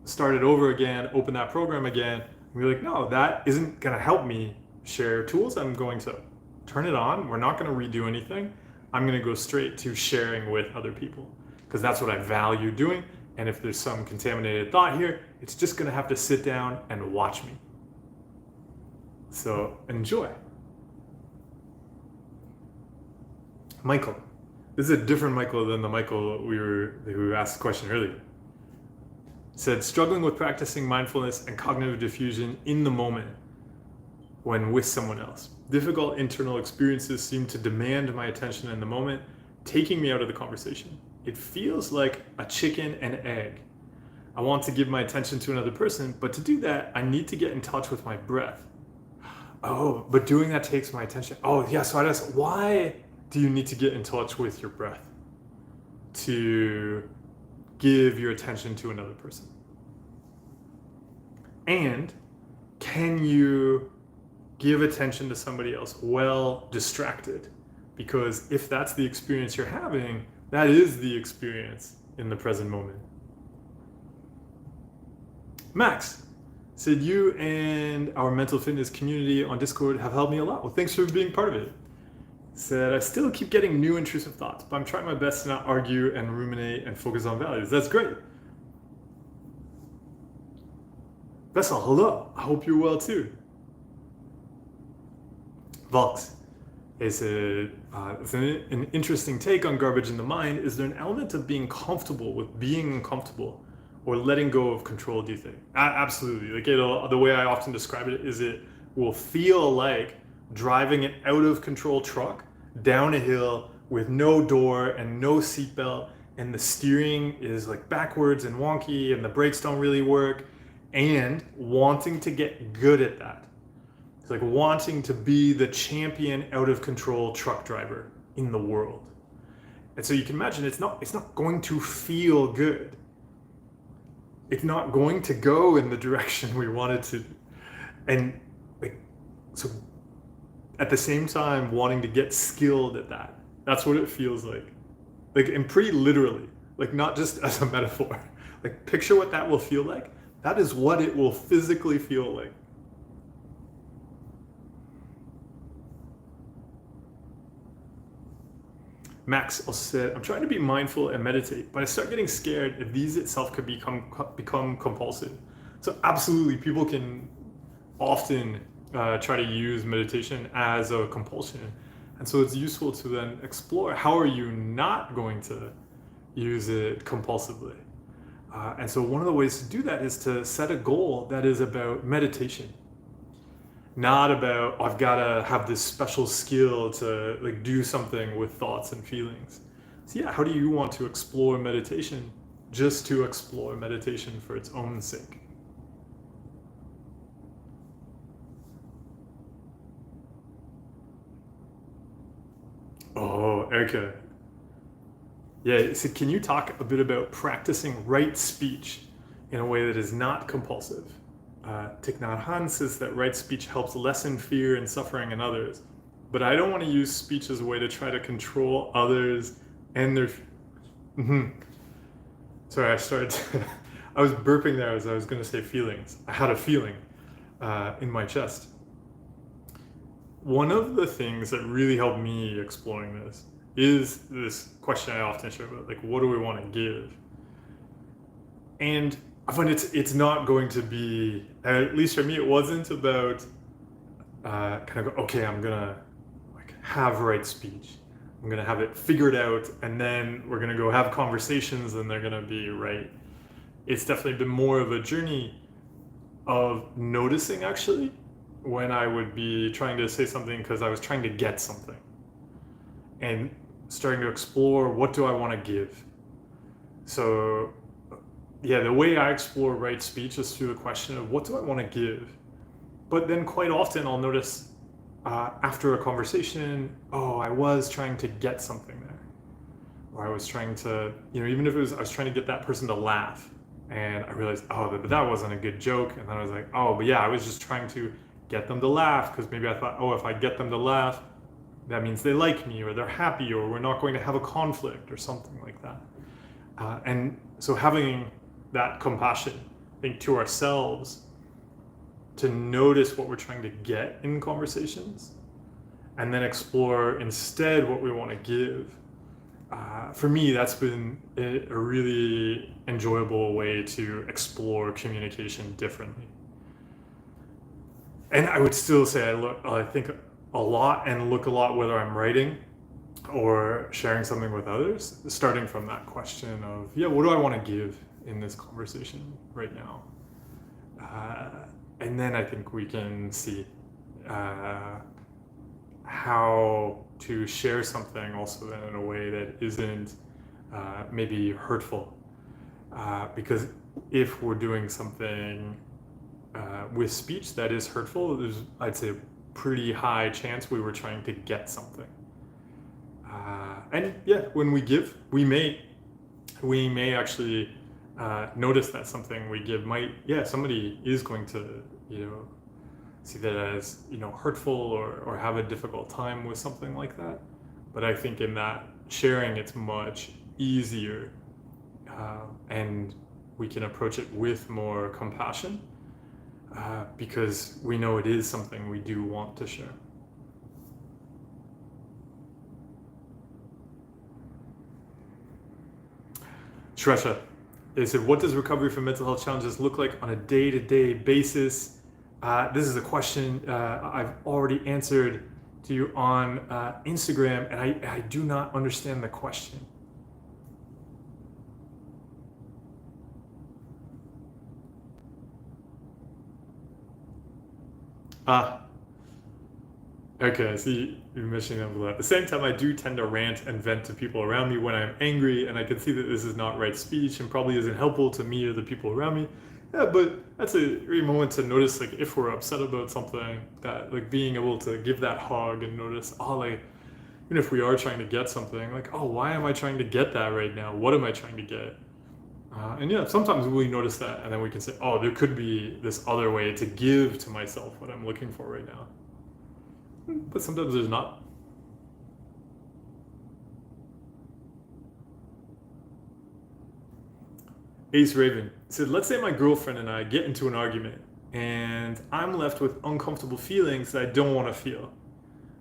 Speaker 1: start it over again, open that program again. We're like, no, that isn't gonna help me share tools. I'm going to turn it on. We're not gonna redo anything. I'm gonna go straight to sharing with other people because that's what I value doing. And if there's some contaminated thought here, it's just gonna have to sit down and watch me. So enjoy. Michael. This is a different Michael than the Michael who asked the question earlier. Said, struggling with practicing mindfulness and cognitive diffusion in the moment when with someone else. Difficult internal experiences seem to demand my attention in the moment, taking me out of the conversation. It feels like a chicken and egg. I want to give my attention to another person, but to do that, I need to get in touch with my breath. Oh, but doing that takes my attention. Oh, yeah, so I'd ask, why do you need to get in touch with your breath to give your attention to another person? And can you give attention to somebody else well distracted? Because if that's the experience you're having, that is the experience in the present moment. Max said, you and our mental fitness community on Discord have helped me a lot. Well, thanks for being part of it. Said, I still keep getting new intrusive thoughts, but I'm trying my best to not argue and ruminate and focus on values. That's great. Vessel, hello. I hope you're well too. Vox, it's an interesting take on garbage in the mind. Is there an element of being comfortable with being uncomfortable or letting go of control, do you think? Absolutely. Like the way I often describe it is it will feel like driving an out of control truck down a hill with no door and no seatbelt, and the steering is like backwards and wonky and the brakes don't really work, and wanting to get good at that. It's like wanting to be the champion out of control truck driver in the world. And so you can imagine it's not going to feel good. It's not going to go in the direction we want it to. And like, so at the same time wanting to get skilled at that. That's what it feels like. Like, and pretty literally, like not just as a metaphor. Like picture what that will feel like. That is what it will physically feel like. Max also said, I'm trying to be mindful and meditate, but I start getting scared if these itself could become compulsive. So absolutely, people can often try to use meditation as a compulsion. And so it's useful to then explore, how are you not going to use it compulsively? And so one of the ways to do that is to set a goal that is about meditation. Not about, I've got to have this special skill to like do something with thoughts and feelings. So yeah, how do you want to explore meditation just to explore meditation for its own sake? Oh, Erica. Yeah, so can you talk a bit about practicing right speech in a way that is not compulsive? Thich Nhat Hanh says that right speech helps lessen fear and suffering in others, but I don't want to use speech as a way to try to control others and their. Sorry, I was burping there as I was going to say feelings. I had a feeling in my chest. One of the things that really helped me exploring this is this question I often share about, like, what do we want to give? And I find it's not going to be, at least for me, it wasn't about kind of, okay, I'm gonna like have right speech. I'm gonna have it figured out, and then we're gonna go have conversations, and they're gonna be right. It's definitely been more of a journey of noticing, actually, when I would be trying to say something because I was trying to get something, and starting to explore, what do I want to give? So yeah, the way I explore right speech is through the question of, what do I want to give? But then quite often I'll notice after a conversation, oh, I was trying to get something there. Or I was trying to, even if I was trying to get that person to laugh. And I realized, oh, but that wasn't a good joke. And then I was like, oh, but yeah, I was just trying to get them to laugh, because maybe I thought, oh, if I get them to laugh, that means they like me, or they're happy, or we're not going to have a conflict, or something like that. And so having that compassion, I think, to ourselves, to notice what we're trying to get in conversations, and then explore instead what we want to give. For me, that's been a really enjoyable way to explore communication differently. And I would still say I think a lot and look a lot, whether I'm writing or sharing something with others, starting from that question of, yeah, what do I want to give in this conversation right now? And then I think we can see how to share something also in a way that isn't maybe hurtful. Because if we're doing something with speech that is hurtful, there's, I'd say, a pretty high chance we were trying to get something. And yeah, when we give, we may actually notice that something we give might, somebody is going to, see that as, hurtful or have a difficult time with something like that. But I think in that sharing, it's much easier, and we can approach it with more compassion, because we know it is something we do want to share. Shresha, they said, what does recovery from mental health challenges look like on a day-to-day basis? This is a question I've already answered to you on Instagram, and I do not understand the question. Okay, so you're mentioning that a lot. At the same time, I do tend to rant and vent to people around me when I'm angry, and I can see that this is not right speech and probably isn't helpful to me or the people around me. Yeah, but that's a great moment to notice, like, if we're upset about something, that, like, being able to give that hug and notice, oh, like, even if we are trying to get something, like, oh, why am I trying to get that right now? What am I trying to get? And yeah, sometimes we notice that, and then we can say, oh, there could be this other way to give to myself what I'm looking for right now. But sometimes there's not. Ace Raven said, let's say my girlfriend and I get into an argument, and I'm left with uncomfortable feelings that I don't want to feel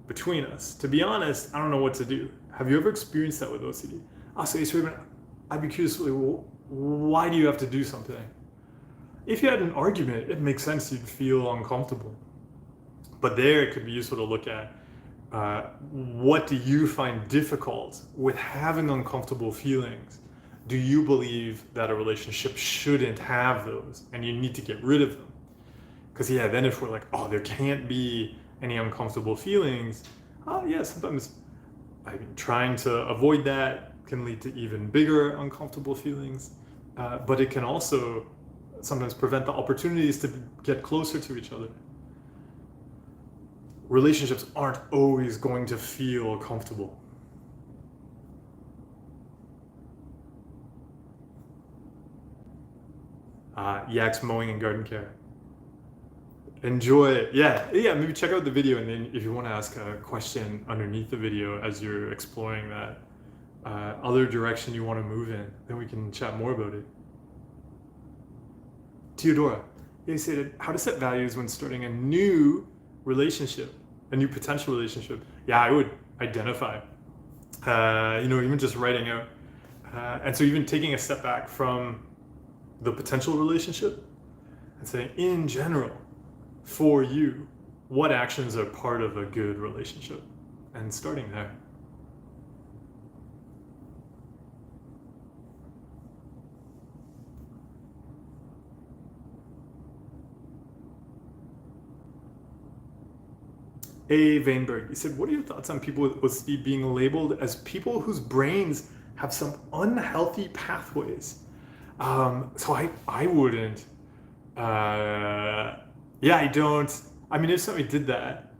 Speaker 1: between us. To be honest, I don't know what to do. Have you ever experienced that with OCD? Also, Ace Raven, I'd be curious, why do you have to do something? If you had an argument, it makes sense you'd feel uncomfortable. But there it could be useful to look at, what do you find difficult with having uncomfortable feelings? Do you believe that a relationship shouldn't have those and you need to get rid of them? Because then if we're like, oh, there can't be any uncomfortable feelings, sometimes trying to avoid that can lead to even bigger uncomfortable feelings. But it can also sometimes prevent the opportunities to get closer to each other. Relationships aren't always going to feel comfortable. Yaks mowing and garden care. Enjoy it. Yeah, maybe check out the video, and then if you want to ask a question underneath the video as you're exploring that other direction you want to move in, then we can chat more about it. Theodora, you said, how to set values when starting a new relationship, a new potential relationship. Yeah, I would identify, even just writing out. And so even taking a step back from the potential relationship and saying, in general, for you, what actions are part of a good relationship? And starting there. A. Vainberg, he said, what are your thoughts on people with OCD being labeled as people whose brains have some unhealthy pathways? So I wouldn't. I don't. If somebody did that,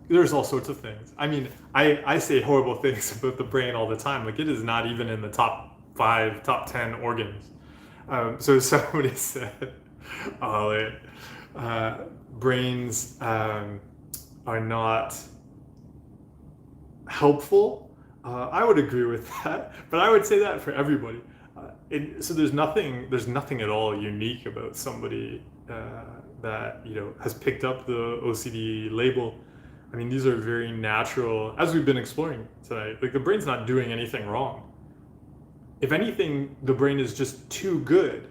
Speaker 1: there's all sorts of things. I say horrible things about the brain all the time. Like, it is not even in the top 5, top 10 organs. So somebody said, brains are not helpful. I would agree with that, but I would say that for everybody. So there's nothing at all unique about somebody that has picked up the OCD label. These are very natural, as we've been exploring tonight. Like, the brain's not doing anything wrong. If anything, the brain is just too good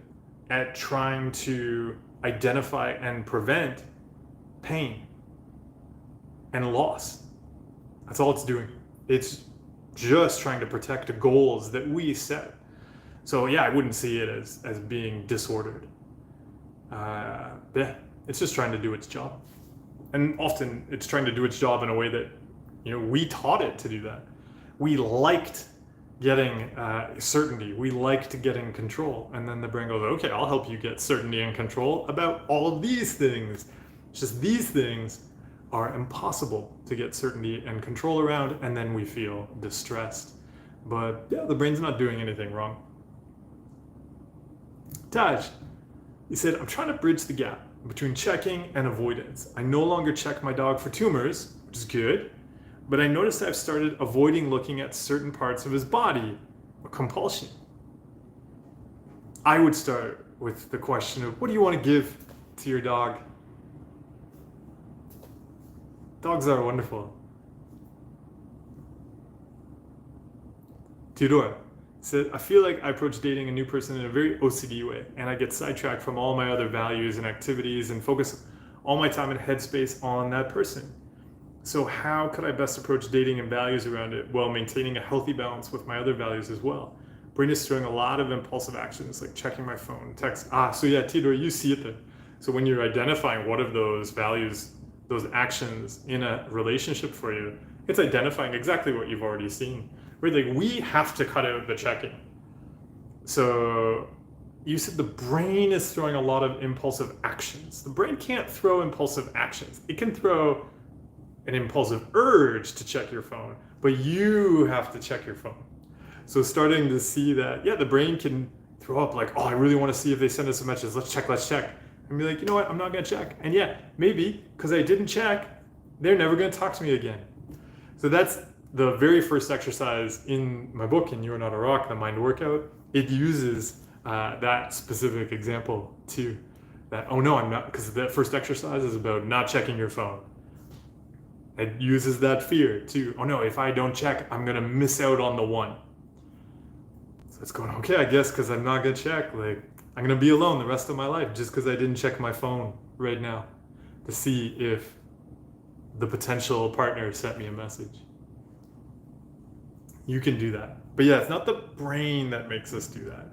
Speaker 1: at trying to identify and prevent pain and loss. That's all it's doing. It's just trying to protect the goals that we set. So I wouldn't see it as being disordered. It's just trying to do its job. And often it's trying to do its job in a way that, we taught it to do that. We liked getting certainty. We liked getting control. And then the brain goes, okay, I'll help you get certainty and control about all of these things. It's just these things are impossible to get certainty and control around, and then we feel distressed. But the brain's not doing anything wrong. Taj, he said, I'm trying to bridge the gap between checking and avoidance. I no longer check my dog for tumors, which is good, but I noticed I've started avoiding looking at certain parts of his body, a compulsion. I would start with the question of, what do you want to give to your dog? Dogs are wonderful. Theodora said, I feel like I approach dating a new person in a very OCD way, and I get sidetracked from all my other values and activities and focus all my time and headspace on that person. So how could I best approach dating and values around it while maintaining a healthy balance with my other values as well? Brain is throwing a lot of impulsive actions like checking my phone, text. So yeah, Theodore, you see it there. So when you're identifying what of those values, those actions in a relationship for you, it's identifying exactly what you've already seen. Right? Like, we have to cut out the checking. So you said the brain is throwing a lot of impulsive actions. The brain can't throw impulsive actions. It can throw an impulsive urge to check your phone, but you have to check your phone. So starting to see that, yeah, the brain can throw up like, oh, I really want to see if they send us a message. Let's check. And be like, you know what? I'm not going to check. And yeah, maybe because I didn't check, they're never going to talk to me again. So that's the very first exercise in my book, in You're Not a Rock, the mind workout. It uses that specific example too. That, oh no, I'm not, because that first exercise is about not checking your phone. It uses that fear too. Oh no, if I don't check, I'm going to miss out on the one. So it's going, okay, I guess because I'm not going to check, like, I'm going to be alone the rest of my life just because I didn't check my phone right now to see if the potential partner sent me a message. You can do that. But yeah, it's not the brain that makes us do that.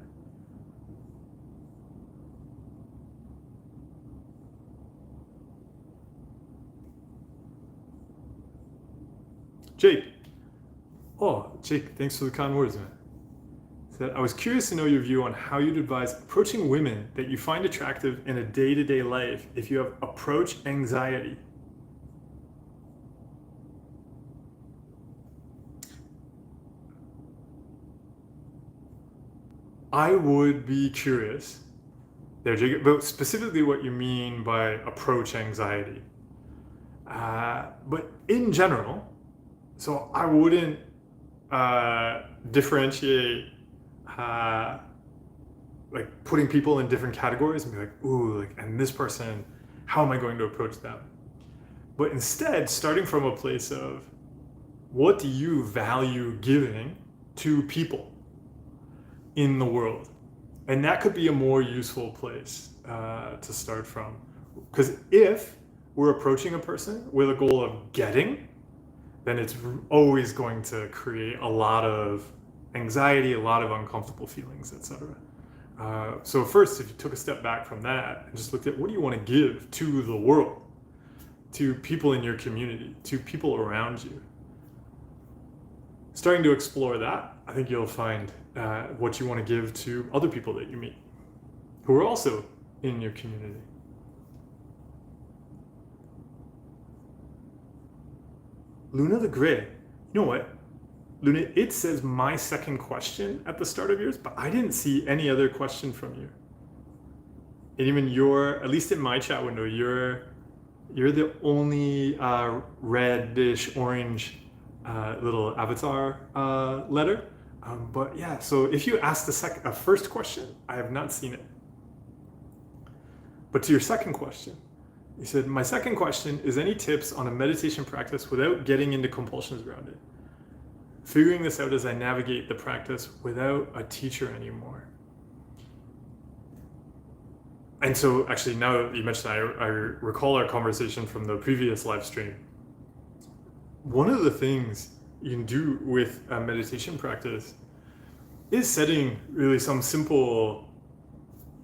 Speaker 1: Jake. Oh, Jake, thanks for the kind words, man. Said, I was curious to know your view on how you'd advise approaching women that you find attractive in a day-to-day life if you have approach anxiety. I would be curious there, Jake, about specifically what you mean by approach anxiety. But in general, so I wouldn't differentiate like putting people in different categories and be like, ooh, like, and this person, how am I going to approach them? But instead, starting from a place of, what do you value giving to people in the world? And that could be a more useful place to start from. Because if we're approaching a person with a goal of getting, then it's always going to create a lot of anxiety, a lot of uncomfortable feelings, etc. So first, if you took a step back from that and just looked at, what do you want to give to the world, to people in your community, to people around you? Starting to explore that, I think you'll find what you want to give to other people that you meet who are also in your community. Luna the Gray. You know what? Luna, it says my second question at the start of yours, but I didn't see any other question from you. And even at least in my chat window, you're the only reddish orange little avatar letter. But yeah, so if you asked a first question, I have not seen it. But to your second question, you said, my second question is any tips on a meditation practice without getting into compulsions around it? Figuring this out as I navigate the practice without a teacher anymore. And so actually, now that you mentioned that, I recall our conversation from the previous live stream. One of the things you can do with a meditation practice is setting really some simple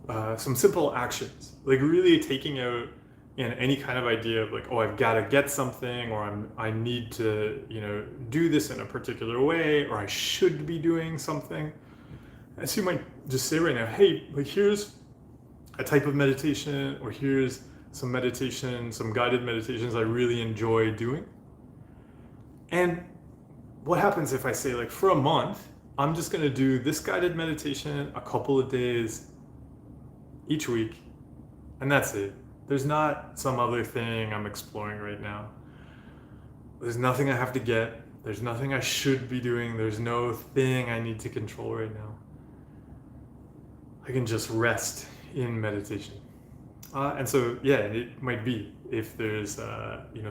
Speaker 1: actions, like really taking out any kind of idea of like, oh, I've got to get something, or I need to, do this in a particular way, or I should be doing something. And so you might just say right now, hey, like, here's a type of meditation, or here's some meditation, some guided meditations I really enjoy doing. And what happens if I say, like, for a month, I'm just going to do this guided meditation a couple of days each week, and that's it. There's not some other thing I'm exploring right now. There's nothing I have to get. There's nothing I should be doing. There's no thing I need to control right now. I can just rest in meditation. And so, yeah, it might be if there's,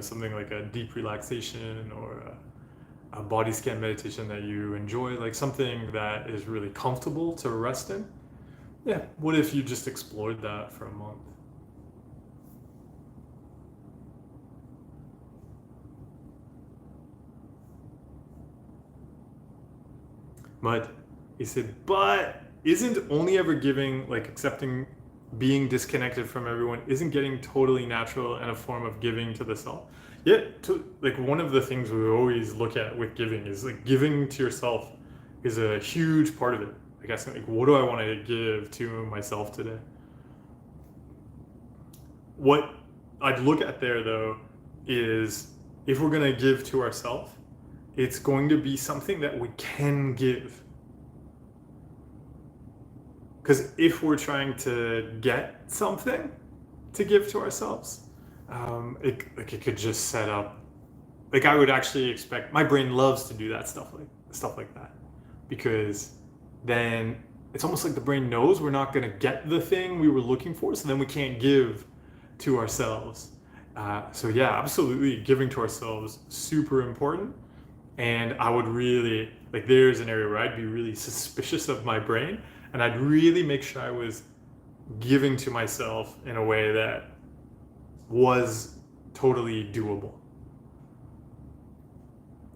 Speaker 1: something like a deep relaxation or a body scan meditation that you enjoy, like something that is really comfortable to rest in. Yeah, what if you just explored that for a month? But he said, but isn't only ever giving, like accepting being disconnected from everyone, isn't getting totally natural and a form of giving to the self? Yeah, like one of the things we always look at with giving is like giving to yourself is a huge part of it. I guess like what do I want to give to myself today? What I'd look at there though is if we're going to give to ourselves, it's going to be something that we can give. Because if we're trying to get something to give to ourselves, it could just set up. Like I would actually expect my brain loves to do that stuff like that, because then it's almost like the brain knows we're not going to get the thing we were looking for, so then we can't give to ourselves. So yeah, absolutely, giving to ourselves super important. And I would really like there's an area where I'd be really suspicious of my brain, and I'd really make sure I was giving to myself in a way that was totally doable.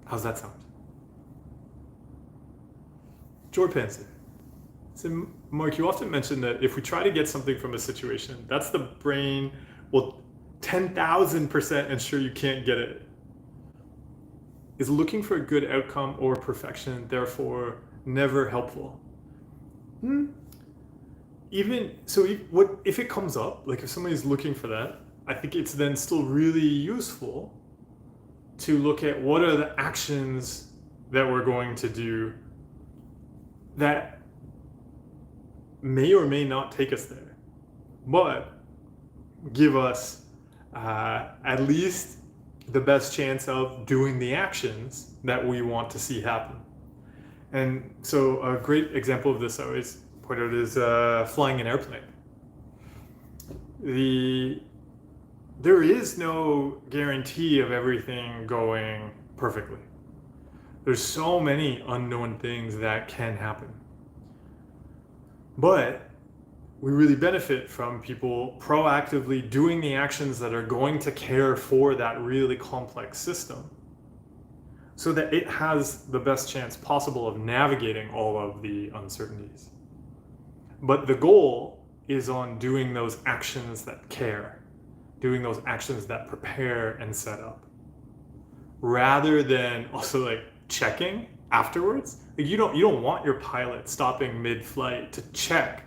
Speaker 1: How's that sound? George Panzer. So Mark, you often mention that if we try to get something from a situation, that's the brain will 10,000% ensure you can't get it. Is looking for a good outcome or perfection, therefore never helpful? Even so, what if it comes up? Like if somebody's looking for that, I think it's then still really useful to look at what are the actions that we're going to do that may or may not take us there, but give us at least the best chance of doing the actions that we want to see happen. And so a great example of this I always point out is flying an airplane. There is no guarantee of everything going perfectly. There's so many unknown things that can happen. But we really benefit from people proactively doing the actions that are going to care for that really complex system so that it has the best chance possible of navigating all of the uncertainties. But the goal is on doing those actions that care, doing those actions that prepare and set up, rather than also like checking afterwards. Like you don't want your pilot stopping mid-flight to check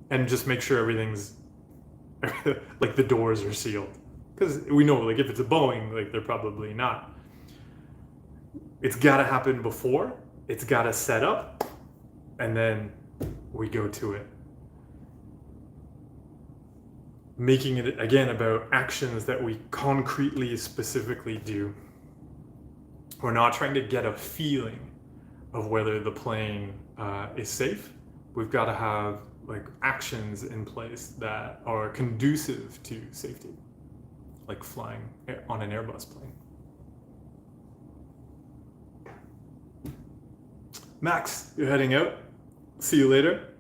Speaker 1: and just make sure everything's like the doors are sealed, because we know like if it's a Boeing, like they're probably not. It's got to happen before, it's got to set up, and then we go to it, making it again about actions that we concretely specifically do. We're not trying to get a feeling of whether the plane is safe. We've got to have like actions in place that are conducive to safety, like flying on an Airbus plane. Max, you're heading out. See you later.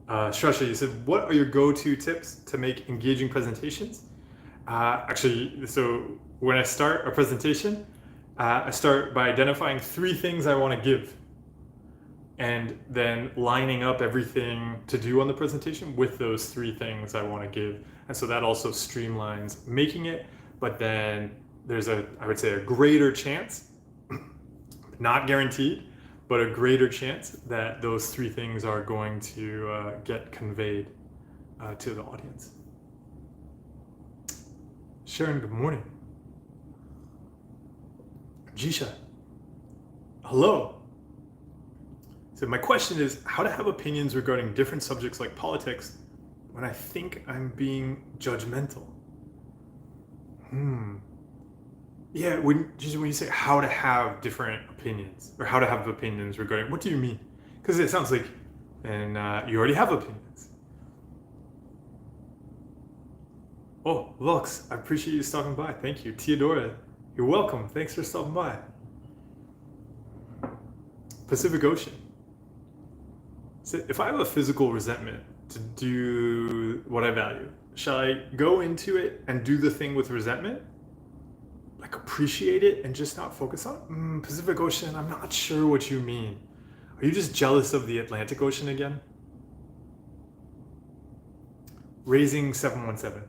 Speaker 1: Shasha, you said, what are your go-to tips to make engaging presentations? Actually, so when I start a presentation, I start by identifying 3 things I want to give, and then lining up everything to do on the presentation with those 3 things I want to give. And so that also streamlines making it, but then there's I would say a greater chance, not guaranteed, but a greater chance that those 3 things are going to get conveyed to the audience. Sharon, good morning. Jisha, hello. So my question is how to have opinions regarding different subjects like politics when I think I'm being judgmental. Yeah, when you say how to have different opinions or how to have opinions regarding, what do you mean? Because it sounds like, and you already have opinions. Oh, Lux, I appreciate you stopping by. Thank you. Theodora, you're welcome. Thanks for stopping by. Pacific Ocean. So if I have a physical resentment to do what I value, shall I go into it and do the thing with resentment? Like appreciate it and just not focus on Pacific Ocean? I'm not sure what you mean. Are you just jealous of the Atlantic Ocean again? Raising 717.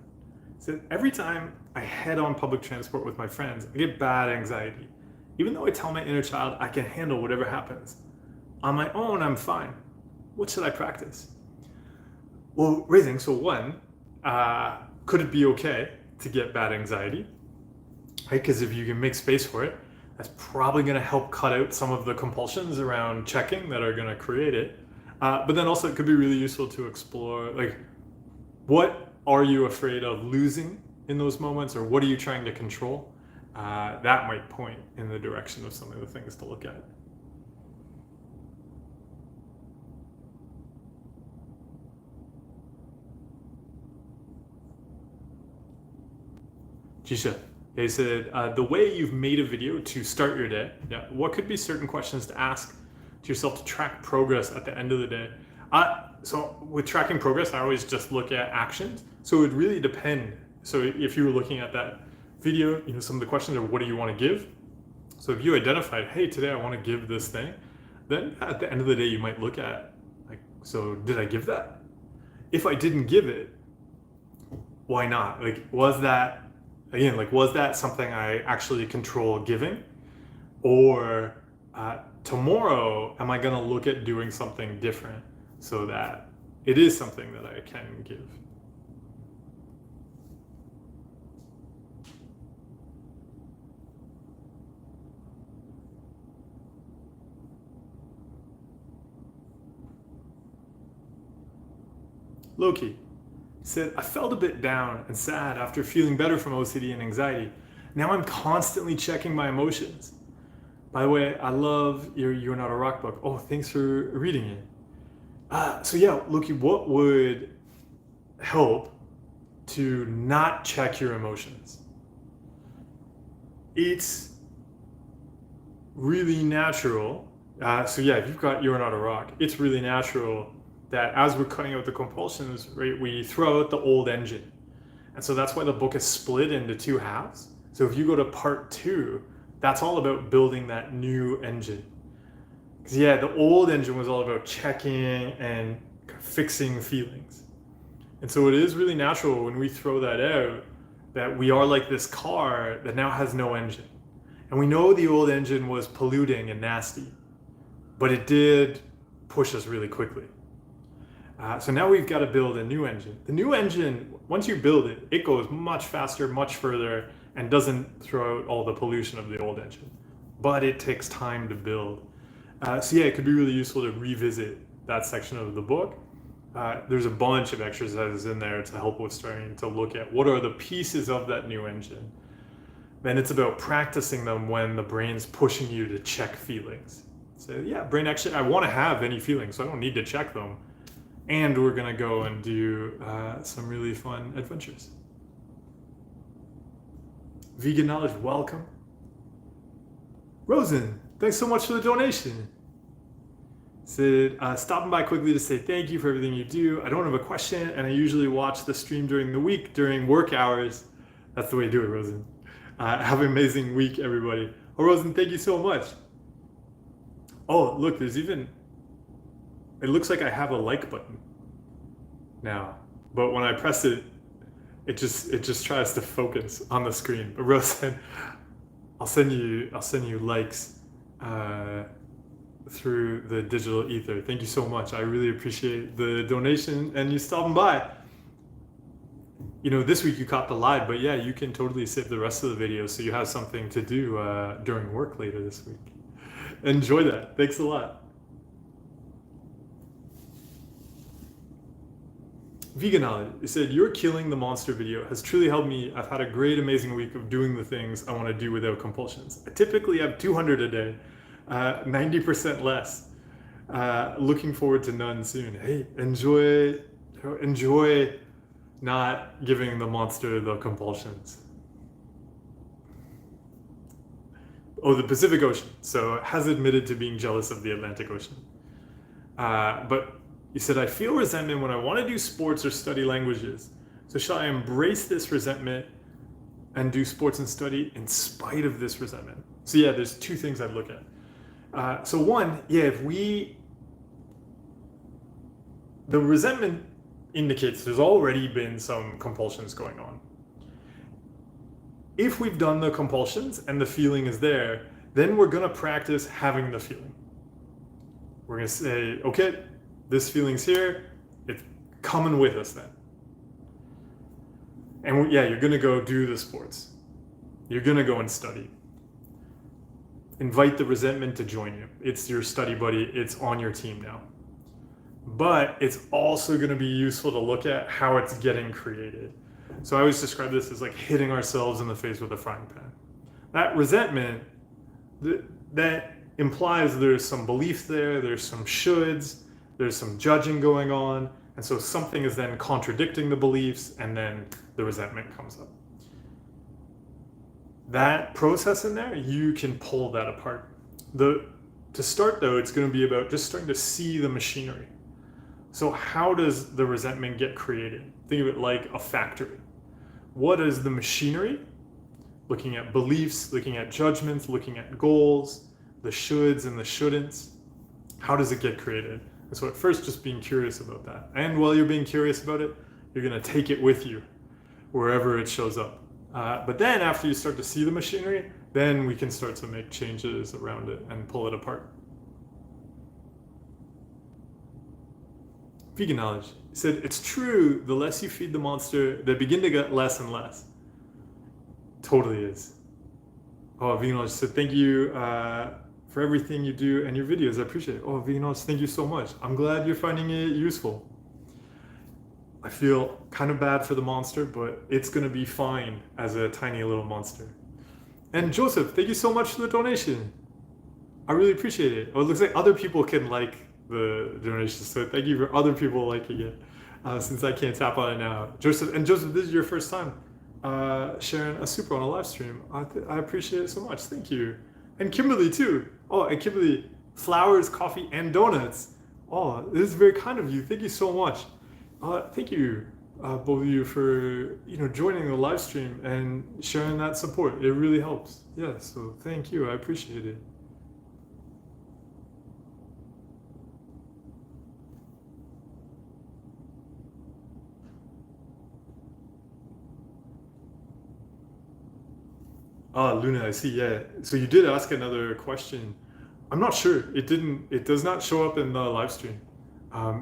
Speaker 1: So every time I head on public transport with my friends, I get bad anxiety. Even though I tell my inner child I can handle whatever happens. On my own, I'm fine. What should I practice? Well, raising, so one, could it be okay to get bad anxiety? Right? Because if you can make space for it, that's probably going to help cut out some of the compulsions around checking that are going to create it. But then also it could be really useful to explore, like, what are you afraid of losing in those moments, or what are you trying to control? That might point in the direction of some of the things to look at. Jisha, he said, the way you've made a video to start your day, what could be certain questions to ask to yourself to track progress at the end of the day? So with tracking progress, I always just look at actions. So it would really depend. So if you were looking at that video, some of the questions are, what do you want to give? So if you identified, hey, today I want to give this thing, then at the end of the day, you might look at, like, so did I give that? If I didn't give it, why not? Like, was that something I actually control giving? Or tomorrow, am I going to look at doing something different so that it is something that I can give? Loki said, I felt a bit down and sad after feeling better from OCD and anxiety. Now I'm constantly checking my emotions. By the way, I love your You're Not a Rock book. Oh, thanks for reading it. So yeah, Loki, what would help to not check your emotions? It's really natural. So yeah, if you've got You're Not a Rock, it's really natural that as we're cutting out the compulsions, right, we throw out the old engine. And so that's why the book is split into two halves. So if you go to part 2, that's all about building that new engine. Because yeah, the old engine was all about checking and fixing feelings. And so it is really natural when we throw that out that we are like this car that now has no engine. And we know the old engine was polluting and nasty, but it did push us really quickly. So now we've got to build a new engine. The new engine, once you build it, it goes much faster, much further, and doesn't throw out all the pollution of the old engine. But it takes time to build. So yeah, it could be really useful to revisit that section of the book. There's a bunch of exercises in there to help with starting to look at what are the pieces of that new engine. Then it's about practicing them when the brain's pushing you to check feelings. So yeah, brain, actually, I want to have any feelings, so I don't need to check them. And we're gonna go and do some really fun adventures. Vegan Knowledge, welcome. Rosen, thanks so much for the donation. Said, stopping by quickly to say thank you for everything you do. I don't have a question, and I usually watch the stream during the week, during work hours. That's the way to do it, Rosen. Have an amazing week, everybody. Oh, Rosen, thank you so much. Oh, look, there's even, it looks like I have a like button now, but when I press it, it just tries to focus on the screen. But Rose said, I'll send you likes through the digital ether. Thank you so much. I really appreciate the donation and you stopping by. This week you caught the live, but yeah, you can totally save the rest of the video so you have something to do during work later this week. Enjoy that. Thanks a lot. Veganology. It said, "Your Killing the Monster video has truly helped me. I've had a great, amazing week of doing the things I want to do without compulsions. I typically have 200 a day, 90% less. Looking forward to none soon." Hey, enjoy not giving the monster the compulsions. Oh, the Pacific Ocean. So has admitted to being jealous of the Atlantic Ocean. But he said, "I feel resentment when I want to do sports or study languages. So shall I embrace this resentment and do sports and study in spite of this resentment?" So yeah, there's two things I'd look at. So one, yeah, the resentment indicates there's already been some compulsions going on. If we've done the compulsions and the feeling is there, then we're going to practice having the feeling. We're going to say, okay, this feeling's here, it's coming with us then. And yeah, you're going to go do the sports. You're going to go and study. Invite the resentment to join you. It's your study buddy, it's on your team now. But it's also going to be useful to look at how it's getting created. So I always describe this as like hitting ourselves in the face with a frying pan. That resentment, that implies there's some belief there, there's some shoulds, there's some judging going on, and so something is then contradicting the beliefs, and then the resentment comes up. That process in there, you can pull that apart. To start though, it's going to be about just starting to see the machinery. So how does the resentment get created? Think of it like a factory. What is the machinery? Looking at beliefs, looking at judgments, looking at goals, the shoulds and the shouldn't. How does it get created? And so at first, just being curious about that. And while you're being curious about it, you're going to take it with you wherever it shows up. But then after you start to see the machinery, then we can start to make changes around it and pull it apart. Vegan knowledge said, "It's true, the less you feed the monster, they begin to get less and less." Totally is. Oh, Vegan knowledge said, "Thank you for everything you do and your videos. I appreciate it." Oh, Vegan knowledge, thank you so much. I'm glad you're finding it useful. I feel kind of bad for the monster, but it's going to be fine as a tiny little monster. And Joseph, thank you so much for the donation. I really appreciate it. Oh, it looks like other people can like the donation, so thank you for other people liking it, since I can't tap on it now. Joseph, this is your first time sharing a super on a live stream. I appreciate it so much. Thank you. And Kimberly too. Oh, and Kimberly, flowers, coffee, and donuts. Oh, this is very kind of you. Thank you so much. Thank you, both of you, for joining the live stream and sharing that support. It really helps. Yeah, so thank you. I appreciate it. Luna, I see. Yeah. So you did ask another question. I'm not sure. It does not show up in the live stream.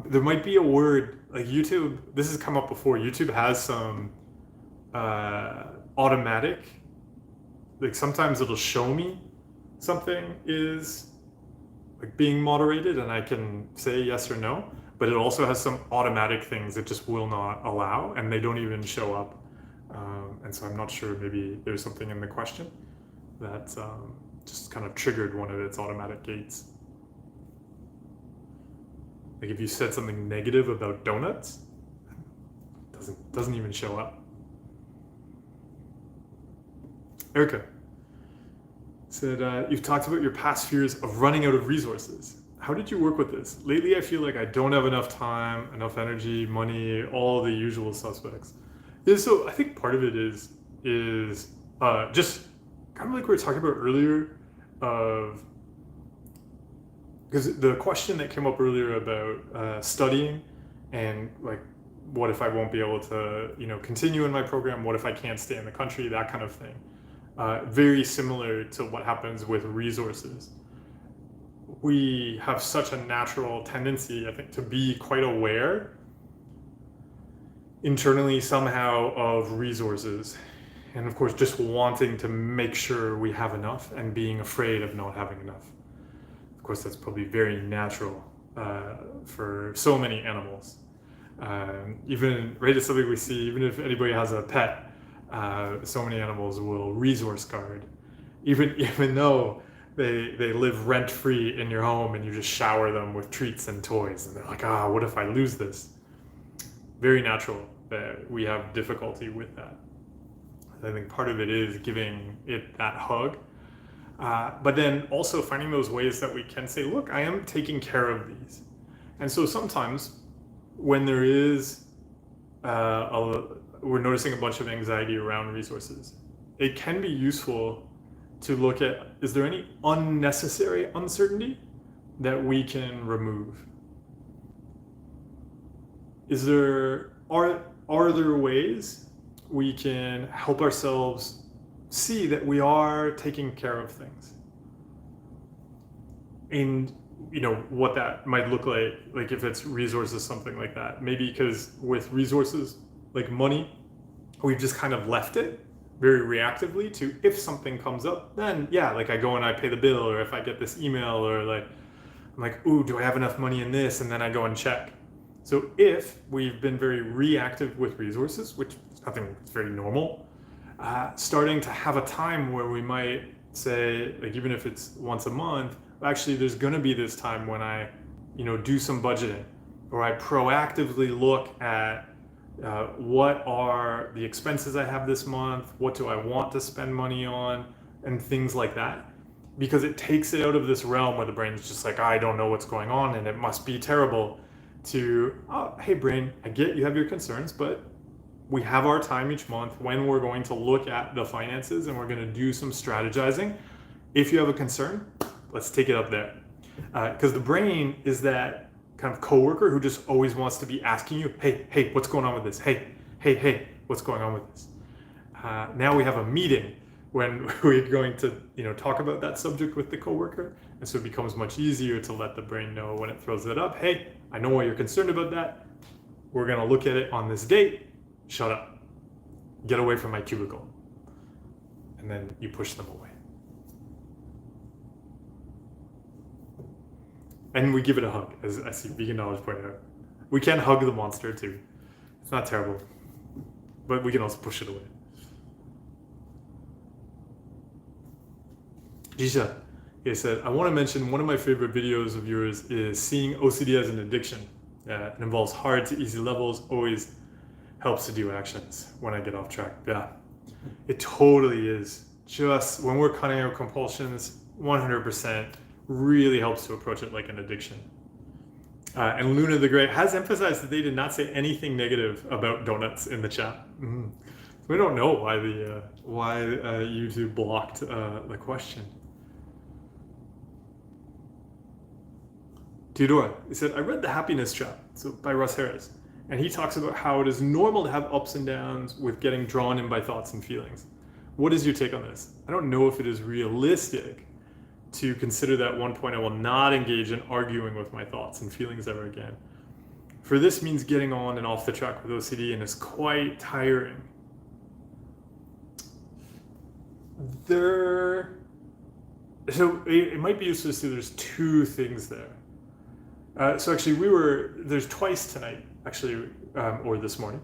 Speaker 1: There might be a word like YouTube. This has come up before. YouTube has some automatic, like sometimes it'll show me something is like being moderated and I can say yes or no, but it also has some automatic things it just will not allow and they don't even show up. And so I'm not sure, maybe there's something in the question that just kind of triggered one of its automatic gates. Like if you said something negative about donuts, doesn't even show up. Erica said, "You've talked about your past fears of running out of resources. How did you work with this? Lately, I feel like I don't have enough time, enough energy, money, all the usual suspects." Yeah, so I think part of it is just kind of like we were talking about earlier, because the question that came up earlier about studying and like, what if I won't be able to, continue in my program? What if I can't stay in the country? That kind of thing. Very similar to what happens with resources. We have such a natural tendency, I think, to be quite aware internally somehow of resources. And of course, just wanting to make sure we have enough and being afraid of not having enough. Of course, that's probably very natural for so many animals. Even right, it's something we see. Even if anybody has a pet, so many animals will resource guard, even though they live rent free in your home, and you just shower them with treats and toys, and they're like, what if I lose this? Very natural that we have difficulty with that. I think part of it is giving it that hug, but then also finding those ways that we can say, look, I am taking care of these. And so sometimes when there is, we're noticing a bunch of anxiety around resources, it can be useful to look at, is there any unnecessary uncertainty that we can remove? Are there ways we can help ourselves see that we are taking care of things? And what that might look like if it's resources, something like that. Maybe because with resources like money, we've just kind of left it very reactively to, if something comes up, then I go and I pay the bill, or if I get this email, or I'm like, ooh, do I have enough money in this? And then I go and check. So if we've been very reactive with resources, which is nothing, it's very normal, starting to have a time where we might say, even if it's once a month, actually there's going to be this time when I, do some budgeting, or I proactively look at what are the expenses I have this month, what do I want to spend money on, and things like that. Because it takes it out of this realm where the brain is just like, I don't know what's going on and it must be terrible, to, hey brain, I get you have your concerns, but we have our time each month when we're going to look at the finances and we're going to do some strategizing. If you have a concern, let's take it up there. Because the brain is that kind of coworker who just always wants to be asking you, hey, what's going on with this? Hey, what's going on with this? Now we have a meeting when we're going to, talk about that subject with the coworker. And so it becomes much easier to let the brain know when it throws it up, hey, I know why you're concerned about that. We're going to look at it on this date. Shut up. Get away from my cubicle. And then you push them away. And we give it a hug, as I see Vegan Knowledge pointed out. We can hug the monster too. It's not terrible. But we can also push it away. Jisha, he said, I want to mention one of my favorite videos of yours is seeing OCD as an addiction. It involves hard to easy levels, always helps to do actions when I get off track. Yeah, it totally is. Just when we're cutting out compulsions, 100% really helps to approach it like an addiction. And Luna the Great has emphasized that they did not say anything negative about donuts in the chat. Mm-hmm. We don't know why YouTube blocked the question. Theodora, he said, I read The Happiness Trap, so by Russ Harris, and he talks about how it is normal to have ups and downs with getting drawn in by thoughts and feelings. What is your take on this? I don't know if it is realistic to consider that one point I will not engage in arguing with my thoughts and feelings ever again. For this means getting on and off the track with OCD and is quite tiring. So it might be useful to see there's two things there. So actually there's twice tonight, actually, or this morning,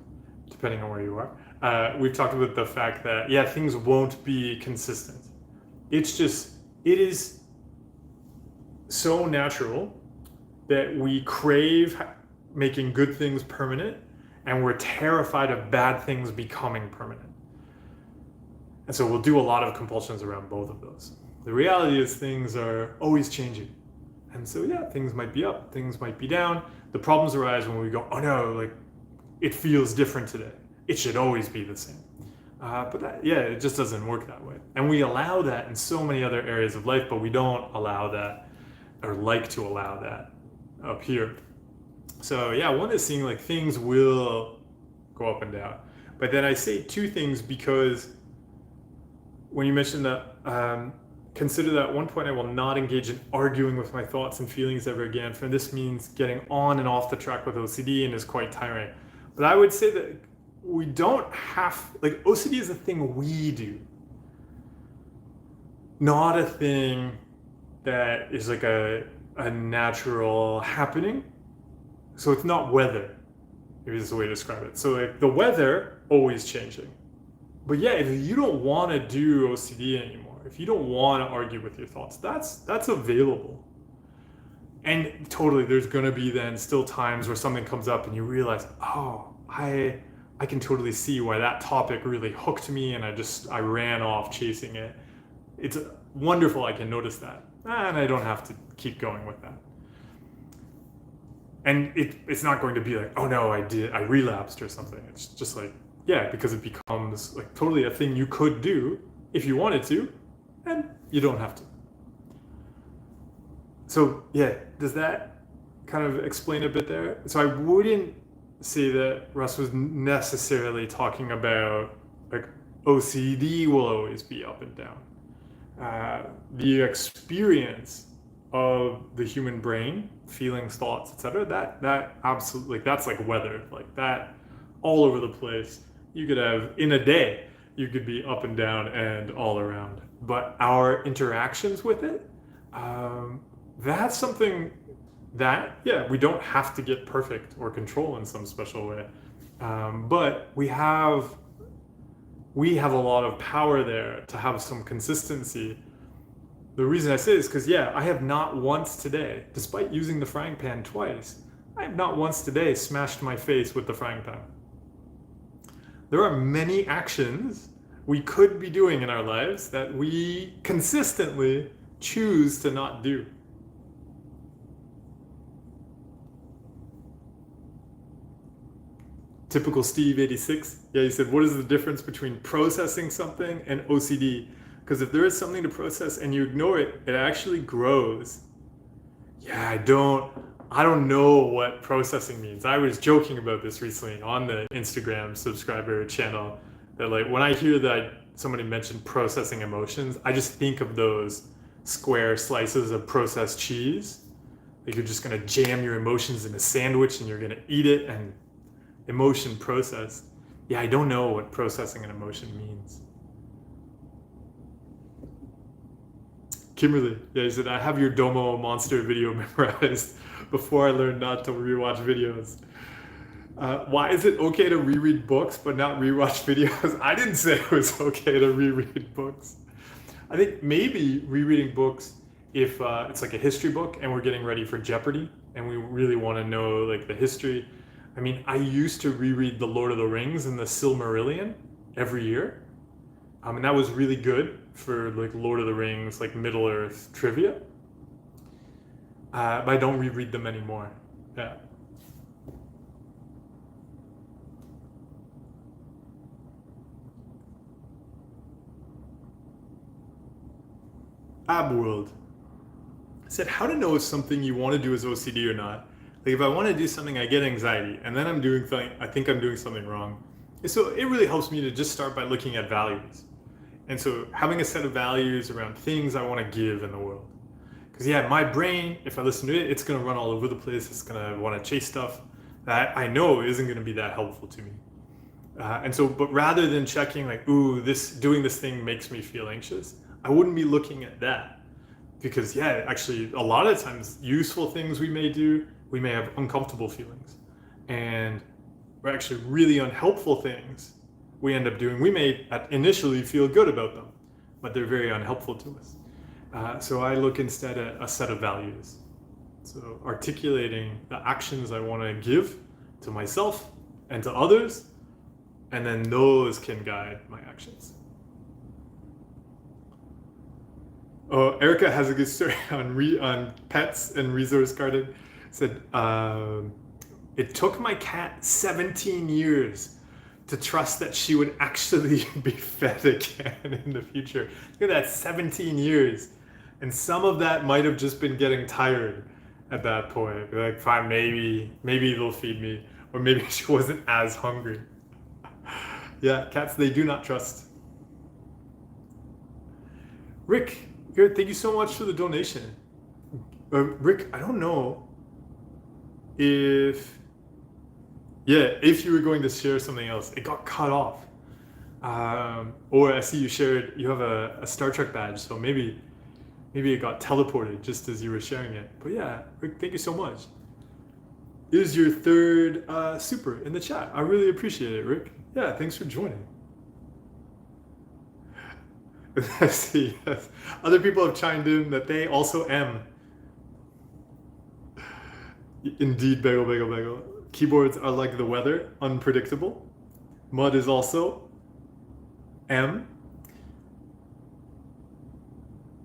Speaker 1: depending on where you are. We've talked about the fact that, things won't be consistent. It is so natural that we crave making good things permanent, and we're terrified of bad things becoming permanent. And so we'll do a lot of compulsions around both of those. The reality is things are always changing. And so, things might be up, things might be down. The problems arise when we go, oh no, it feels different today. It should always be the same. But it just doesn't work that way. And we allow that in so many other areas of life, but we don't allow that, or like to allow that up here. So one is seeing things will go up and down. But then I say two things because when you mentioned that, consider that one point I will not engage in arguing with my thoughts and feelings ever again. For this means getting on and off the track with OCD and is quite tiring. But I would say that we don't have, OCD is a thing we do, not a thing that is a natural happening. So it's not weather. Maybe this is a way to describe it. So like the weather always changing. But yeah, if you don't want to do OCD anymore, if you don't want to argue with your thoughts, that's available. And totally, there's gonna be then still times where something comes up and you realize, oh, I can totally see why that topic really hooked me, and I ran off chasing it. It's wonderful I can notice that, and I don't have to keep going with that. And it's not going to be like, oh no, I relapsed or something. It's just like, yeah, because it becomes like totally a thing you could do if you wanted to, and you don't have to. So yeah, does that kind of explain a bit there? So I wouldn't say that Russ was necessarily talking about like OCD will always be up and down. The experience of the human brain, feelings, thoughts, etc. That absolutely, that's like weather, like that, all over the place. You could have in a day, you could be up and down and all around. But our interactions with it, that's something that, yeah, we don't have to get perfect or control in some special way, but we have a lot of power there to have some consistency. The reason I say this is because, yeah, I have not once today, despite using the frying pan twice, I have not once today smashed my face with the frying pan. There are many actions we could be doing in our lives that we consistently choose to not do. Typical Steve 86. Yeah, he said, what is the difference between processing something and OCD? Because if there is something to process and you ignore it, it actually grows. Yeah, I don't know what processing means. I was joking about this recently on the Instagram subscriber channel, that like when I hear that somebody mentioned processing emotions, I just think of those square slices of processed cheese. Like you're just gonna jam your emotions in a sandwich and you're gonna eat it, and emotion processed. Yeah, I don't know what processing an emotion means. Kimberly, yeah, he said, I have your Domo monster video memorized before I learned not to rewatch videos. Why is it okay to reread books but not rewatch videos? I didn't say it was okay to reread books. I think maybe rereading books if it's like a history book and we're getting ready for Jeopardy and we really want to know like the history. I mean, I used to reread The Lord of the Rings and the Silmarillion every year. And that was really good for like Lord of the Rings, like Middle Earth trivia. But I don't reread them anymore. Yeah. Abworld said, how to know if something you want to do is OCD or not. Like if I want to do something, I get anxiety, and then I think I'm doing something wrong. And so it really helps me to just start by looking at values. And so having a set of values around things I want to give in the world. Because yeah, my brain, if I listen to it, it's going to run all over the place. It's going to want to chase stuff that I know isn't going to be that helpful to me. And so, but rather than checking like, ooh, doing this thing makes me feel anxious, I wouldn't be looking at that. Because yeah, actually, a lot of times, useful things we may do, we may have uncomfortable feelings. And actually really unhelpful things we end up doing, we may initially feel good about them, but they're very unhelpful to us. So I look instead at a set of values. So articulating the actions I want to give to myself and to others, and then those can guide my actions. Oh, Erica has a good story on pets and resource garden. Said, it took my cat 17 years to trust that she would actually be fed again in the future. Look at that, 17 years. And some of that might have just been getting tired at that point. Like, fine, maybe they'll feed me. Or maybe she wasn't as hungry. Yeah, cats, they do not trust. Rick, thank you so much for the donation. Rick, I don't know if you were going to share something else. It got cut off. Or I see you have a Star Trek badge, so maybe it got teleported just as you were sharing it. But yeah, Rick, thank you so much. is your third super in the chat. I really appreciate it, Rick. Yeah, thanks for joining. I see. Yes. Other people have chimed in that they also am. Indeed, bagel, bagel, bagel. Keyboards are like the weather, unpredictable. Mud is also M.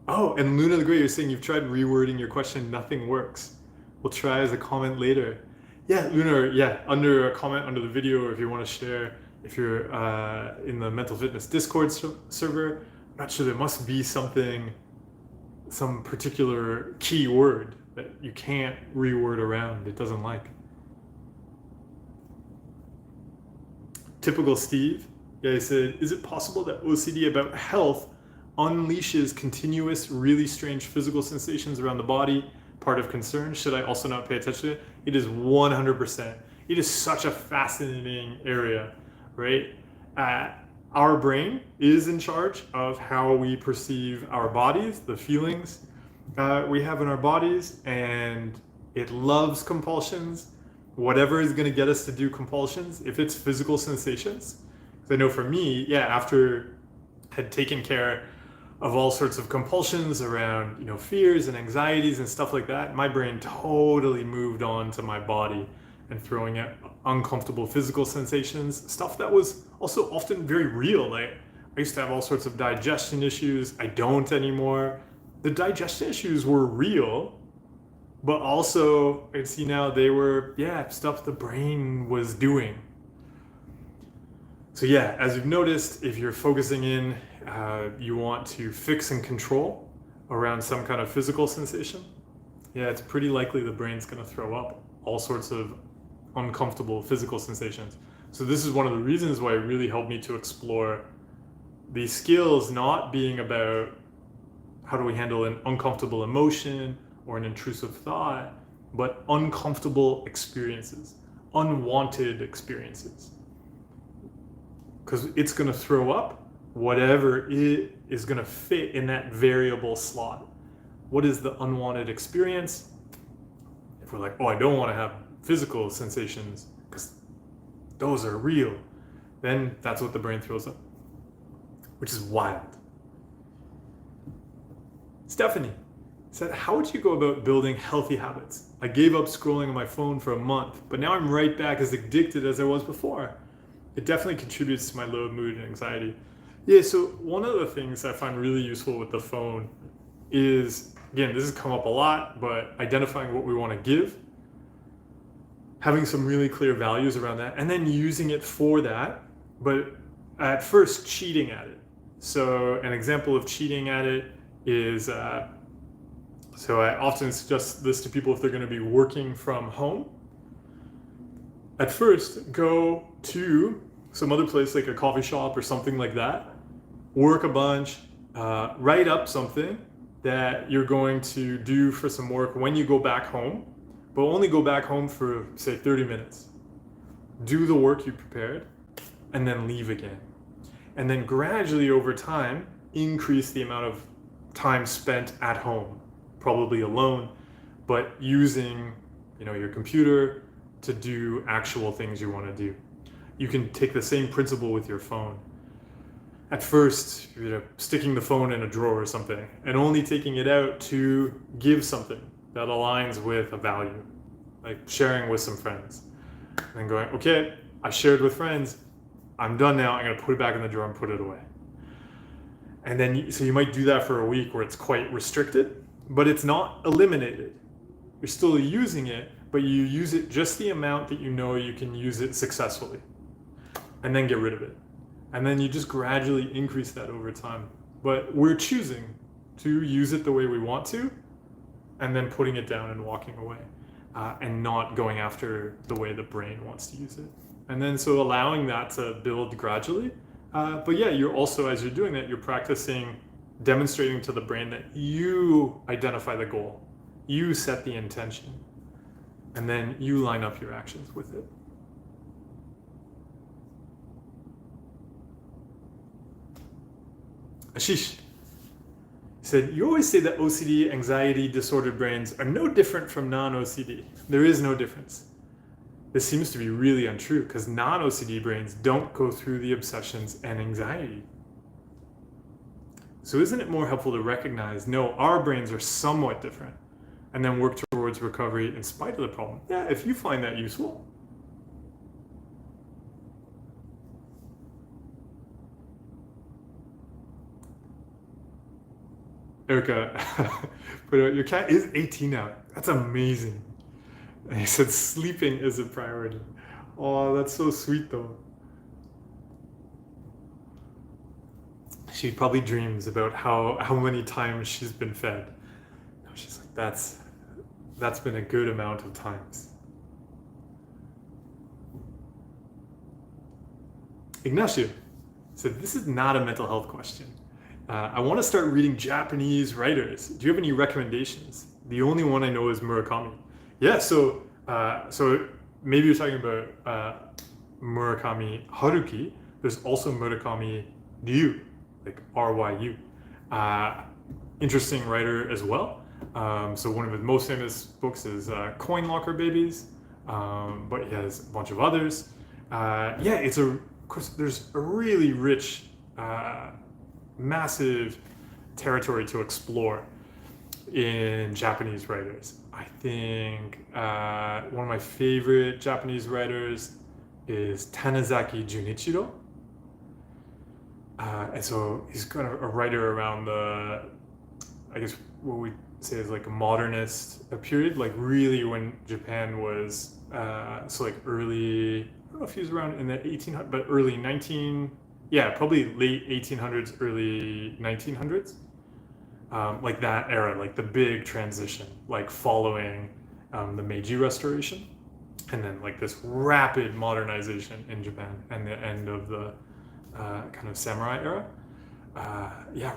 Speaker 1: Oh, and Luna the Great, you're saying you've tried rewording your question, nothing works. We'll try as a comment later. Yeah, Luna, yeah, under a comment under the video, or if you want to share, if you're in the mental fitness Discord server, I'm not sure, there must be something, some particular key word that you can't reword around, it doesn't like. Typical Steve, yeah, he said, is it possible that OCD about health unleashes continuous, really strange physical sensations around the body? Part of concern. Should I also not pay attention to it? It is 100%. It is such a fascinating area, right? Our brain is in charge of how we perceive our bodies, the feelings we have in our bodies, and it loves compulsions. Whatever is going to get us to do compulsions, if it's physical sensations. Because I know for me, yeah, after had taken care of all sorts of compulsions around, fears and anxieties and stuff like that, my brain totally moved on to my body and throwing out uncomfortable physical sensations, stuff that was also often very real. Like, I used to have all sorts of digestion issues. I don't anymore. The digestion issues were real, but also I see now they were, stuff the brain was doing. So yeah, as you've noticed, if you're focusing in, you want to fix and control around some kind of physical sensation, it's pretty likely the brain's going to throw up all sorts of uncomfortable physical sensations. So this is one of the reasons why it really helped me to explore these skills, not being about how do we handle an uncomfortable emotion or an intrusive thought, but uncomfortable experiences, unwanted experiences. Because it's going to throw up whatever it is going to fit in that variable slot. What is the unwanted experience? If we're like, oh, I don't want to have physical sensations because those are real, then that's what the brain throws up, which is wild. Stephanie said, how would you go about building healthy habits? I gave up scrolling on my phone for a month, but now I'm right back as addicted as I was before. It definitely contributes to my low mood and anxiety. Yeah, so one of the things I find really useful with the phone is, again, this has come up a lot, but identifying what we want to give, having some really clear values around that, and then using it for that, but at first cheating at it. So an example of cheating at it is, so I often suggest this to people if they're going to be working from home. At first, go to some other place like a coffee shop or something like that, work a bunch, write up something that you're going to do for some work when you go back home, but only go back home for, say, 30 minutes. Do the work you prepared, and then leave again. And then gradually over time, increase the amount of time spent at home, probably alone, but using, your computer to do actual things you want to do. You can take the same principle with your phone. At first, sticking the phone in a drawer or something, and only taking it out to give something that aligns with a value, like sharing with some friends. And then going, okay, I shared with friends, I'm done now, I'm going to put it back in the drawer and put it away. And then, so you might do that for a week where it's quite restricted, but it's not eliminated. You're still using it, but you use it just the amount that you know you can use it successfully, and then get rid of it. And then you just gradually increase that over time. But we're choosing to use it the way we want to, and then putting it down and walking away, and not going after the way the brain wants to use it. And then so allowing that to build gradually. But yeah, you're also, as you're doing that, you're practicing demonstrating to the brain that you identify the goal, you set the intention, and then you line up your actions with it. Ashish said, you always say that OCD, anxiety, disordered brains are no different from non-OCD. There is no difference. this seems to be really untrue because non-OCD brains don't go through the obsessions and anxiety. So isn't it more helpful to recognize, no, our brains are somewhat different, and then work towards recovery in spite of the problem? Yeah, if you find that useful. Erica, but your cat is 18 now. That's amazing. And he said sleeping is a priority. Oh, that's so sweet though. She probably dreams about how many times she's been fed. She's like, that's been a good amount of times. Ignacio said, this is not a mental health question. I want to start reading Japanese writers. Do you have any recommendations? The only one I know is Murakami. Yeah, so maybe you're talking about Murakami Haruki. There's also Murakami Ryu, like Ryu. Interesting writer as well. So one of his most famous books is Coin Locker Babies, but he has a bunch of others. Of course, there's a really rich, massive territory to explore in Japanese writers. I think one of my favorite Japanese writers is Tanizaki Junichiro. And so he's kind of a writer around the, I guess what we say is like a modernist period, like really when Japan was, early, I don't know if he was around in the 1800s, but early probably late 1800s, early 1900s. Like that era, like the big transition, like following the Meiji Restoration, and then like this rapid modernization in Japan and the end of the kind of samurai era.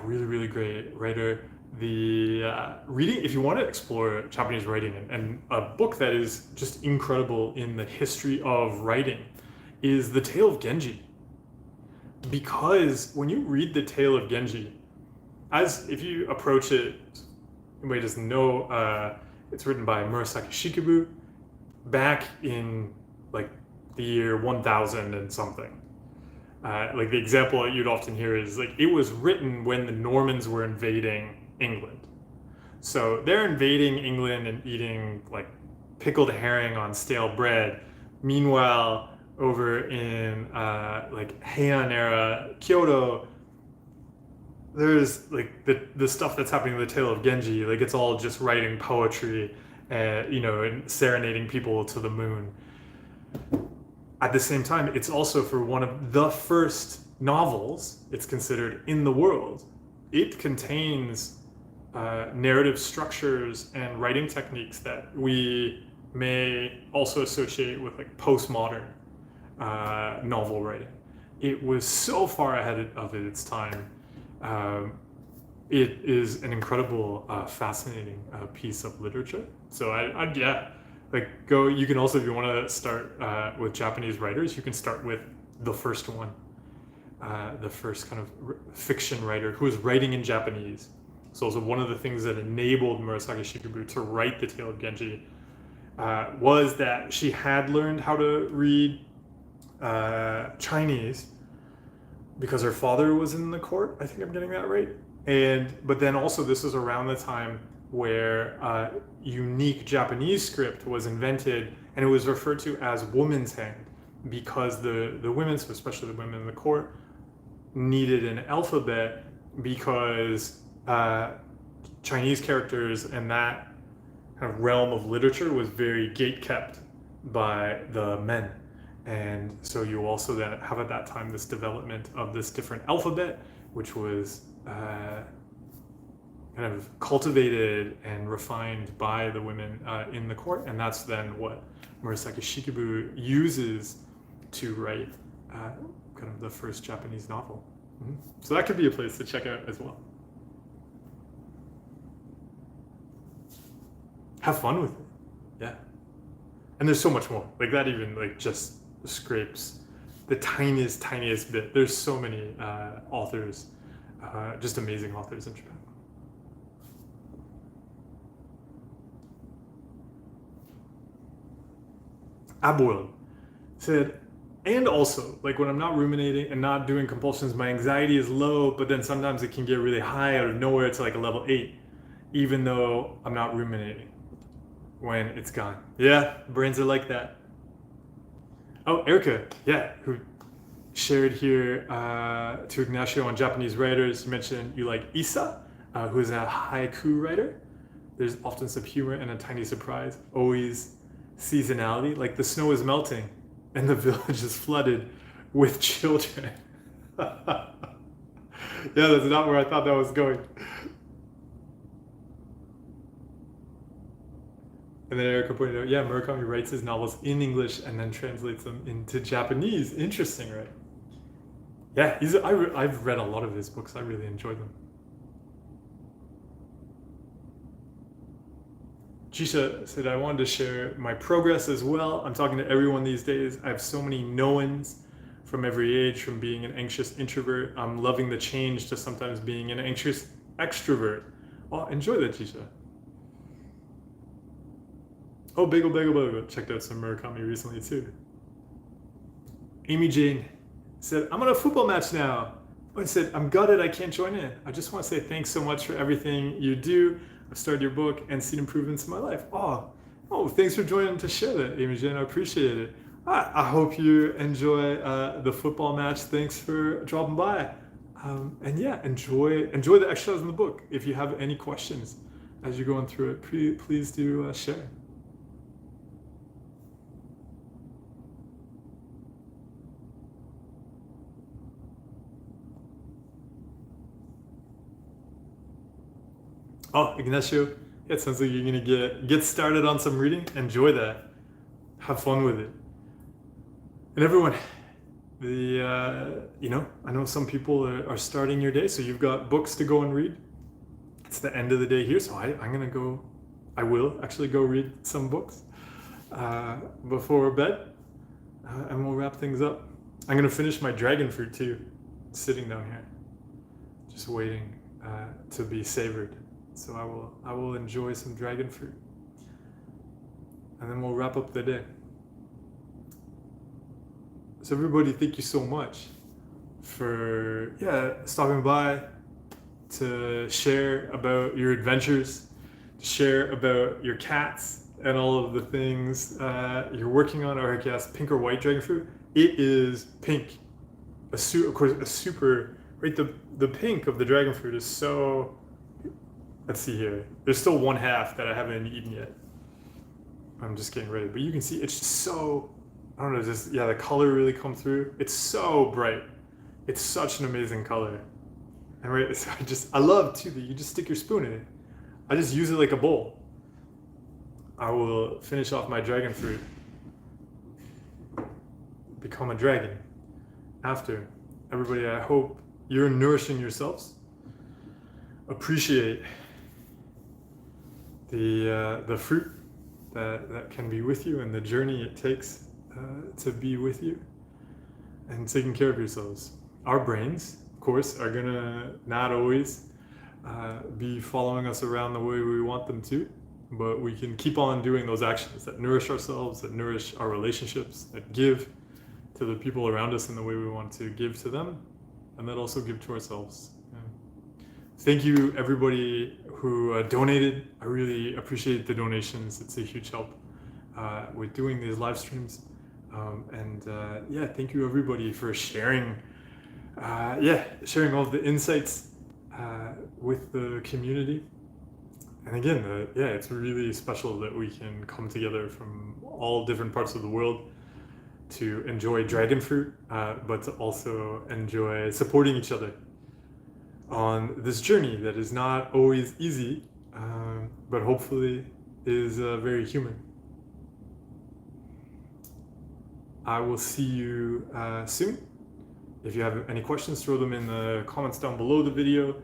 Speaker 1: Really, really great writer. The reading, if you want to explore Japanese writing, and a book that is just incredible in the history of writing, is The Tale of Genji. Because when you read The Tale of Genji, if you approach it, anybody doesn't know, it's written by Murasaki Shikibu back in like the year 1000 and something. Like the example that you'd often hear is like it was written when the Normans were invading England. So they're invading England and eating like pickled herring on stale bread. Meanwhile, over in like Heian era Kyoto, there's like the stuff that's happening in The Tale of Genji, like it's all just writing poetry, and serenading people to the moon. At the same time, it's also for one of the first novels, it's considered, in the world. It contains narrative structures and writing techniques that we may also associate with like postmodern novel writing. It was so far ahead of its time. It is an incredible, fascinating piece of literature. So go. You can also, if you want to start with Japanese writers, you can start with the first one, the first kind of fiction writer who was writing in Japanese. So also one of the things that enabled Murasaki Shikibu to write The Tale of Genji was that she had learned how to read Chinese because her father was in the court. I think I'm getting that right. But then also this is around the time where unique Japanese script was invented, and it was referred to as woman's hand because the women, so especially the women in the court, needed an alphabet because Chinese characters and that kind of realm of literature was very gate-kept by the men. And so you also then have at that time this development of this different alphabet, which was kind of cultivated and refined by the women in the court. And that's then what Murasaki Shikibu uses to write kind of the first Japanese novel. Mm-hmm. So that could be a place to check out as well. Have fun with it. Yeah. And there's so much more. Like that even like just scrapes the tiniest bit. There's so many authors, just amazing authors in Japan. Aboiled said, and also, like when I'm not ruminating and not doing compulsions, my anxiety is low, but then sometimes it can get really high out of nowhere to like a level 8, even though I'm not ruminating when it's gone. Yeah, brains are like that. Oh, Erica, yeah, who shared here to Ignacio on Japanese writers. You mentioned you like Isa, who is a haiku writer. There's often some humor and a tiny surprise. Always seasonality, like the snow is melting and the village is flooded with children. Yeah, that's not where I thought that was going. And then Erica pointed out, yeah, Murakami writes his novels in English and then translates them into Japanese. Interesting, right? Yeah, I've read a lot of his books. I really enjoy them. Jisha said, I wanted to share my progress as well. I'm talking to everyone these days. I have so many no-ones from every age, from being an anxious introvert. I'm loving the change to sometimes being an anxious extrovert. Well, enjoy that, Jisha. Oh, Bagel. Checked out some Murakami recently too. Amy Jane said, I'm on a football match now. I said, I'm gutted I can't join in. I just want to say thanks so much for everything you do. I've started your book and seen improvements in my life. Oh, thanks for joining to share that, Amy Jane. I appreciate it. I hope you enjoy the football match. Thanks for dropping by. And yeah, enjoy the extras in the book. If you have any questions as you're going through it, please do share. Oh, Ignacio, it sounds like you're gonna get started on some reading. Enjoy that. Have fun with it. And everyone, I know some people are starting your day, so you've got books to go and read. It's the end of the day here, so I will actually go read some books before bed, and we'll wrap things up. I'm gonna finish my dragon fruit too, sitting down here, just waiting to be savored. So I will enjoy some dragon fruit, and then we'll wrap up the day. So everybody, thank you so much for stopping by to share about your adventures, to share about your cats and all of the things you're working on. Or yes, pink or white dragon fruit. It is pink. Of course, a super right. The pink of the dragon fruit is so. Let's see here. There's still one half that I haven't eaten yet. I'm just getting ready. But you can see it's just so, I don't know, the color really come through. It's so bright. It's such an amazing color. And right, so I love too that you just stick your spoon in it. I just use it like a bowl. I will finish off my dragon fruit. Become a dragon. After. Everybody, I hope you're nourishing yourselves. Appreciate the fruit that can be with you and the journey it takes to be with you, and taking care of yourselves. Our brains, of course, are gonna not always be following us around the way we want them to, but we can keep on doing those actions that nourish ourselves, that nourish our relationships, that give to the people around us in the way we want to give to them, and that also give to ourselves. Thank you, everybody who donated. I really appreciate the donations. It's a huge help with doing these live streams. Thank you, everybody, for sharing. Sharing all of the insights with the community. And again, it's really special that we can come together from all different parts of the world to enjoy dragon fruit, but to also enjoy supporting each other on this journey that is not always easy, but hopefully is very human. I will see you soon. If you have any questions, throw them in the comments down below the video.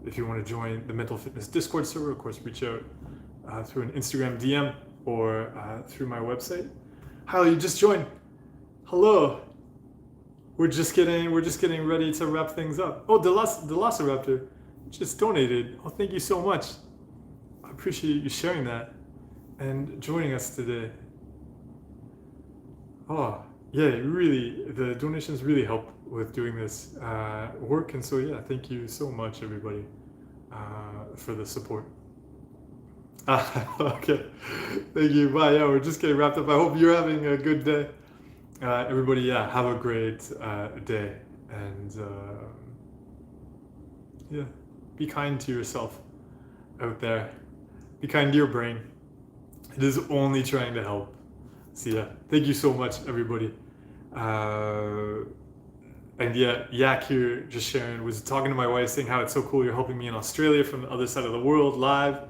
Speaker 1: If you want to join the Mental Fitness Discord server, of course, reach out through an Instagram DM or through my website. Hi, you just joined. Hello. We're just getting ready to wrap things up. Oh, Velociraptor just donated. Oh, thank you so much. I appreciate you sharing that and joining us today. Oh, yeah, really, the donations really help with doing this work. And so, yeah, thank you so much, everybody, for the support. Okay. Thank you. Bye. Yeah, we're just getting wrapped up. I hope you're having a good day. Everybody, yeah, have a great day. And yeah, be kind to yourself out there. Be kind to your brain. It is only trying to help. So, yeah, thank you so much, everybody. Uh, and yeah, Yak here, just sharing, was talking to my wife saying how it's so cool you're helping me in Australia from the other side of the world live.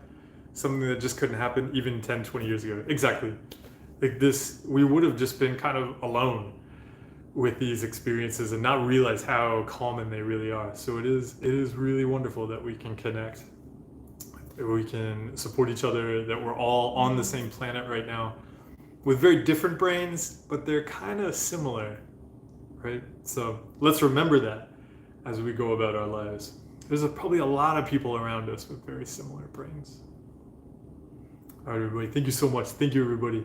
Speaker 1: Something that just couldn't happen even 10, 20 years ago. Exactly. Like this, we would have just been kind of alone with these experiences and not realize how common they really are. So it is really wonderful that we can connect, that we can support each other, that we're all on the same planet right now with very different brains, but they're kind of similar, right? So let's remember that as we go about our lives. There's probably a lot of people around us with very similar brains. All right, everybody. Thank you so much. Thank you, everybody,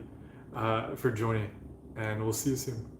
Speaker 1: for joining, and we'll see you soon.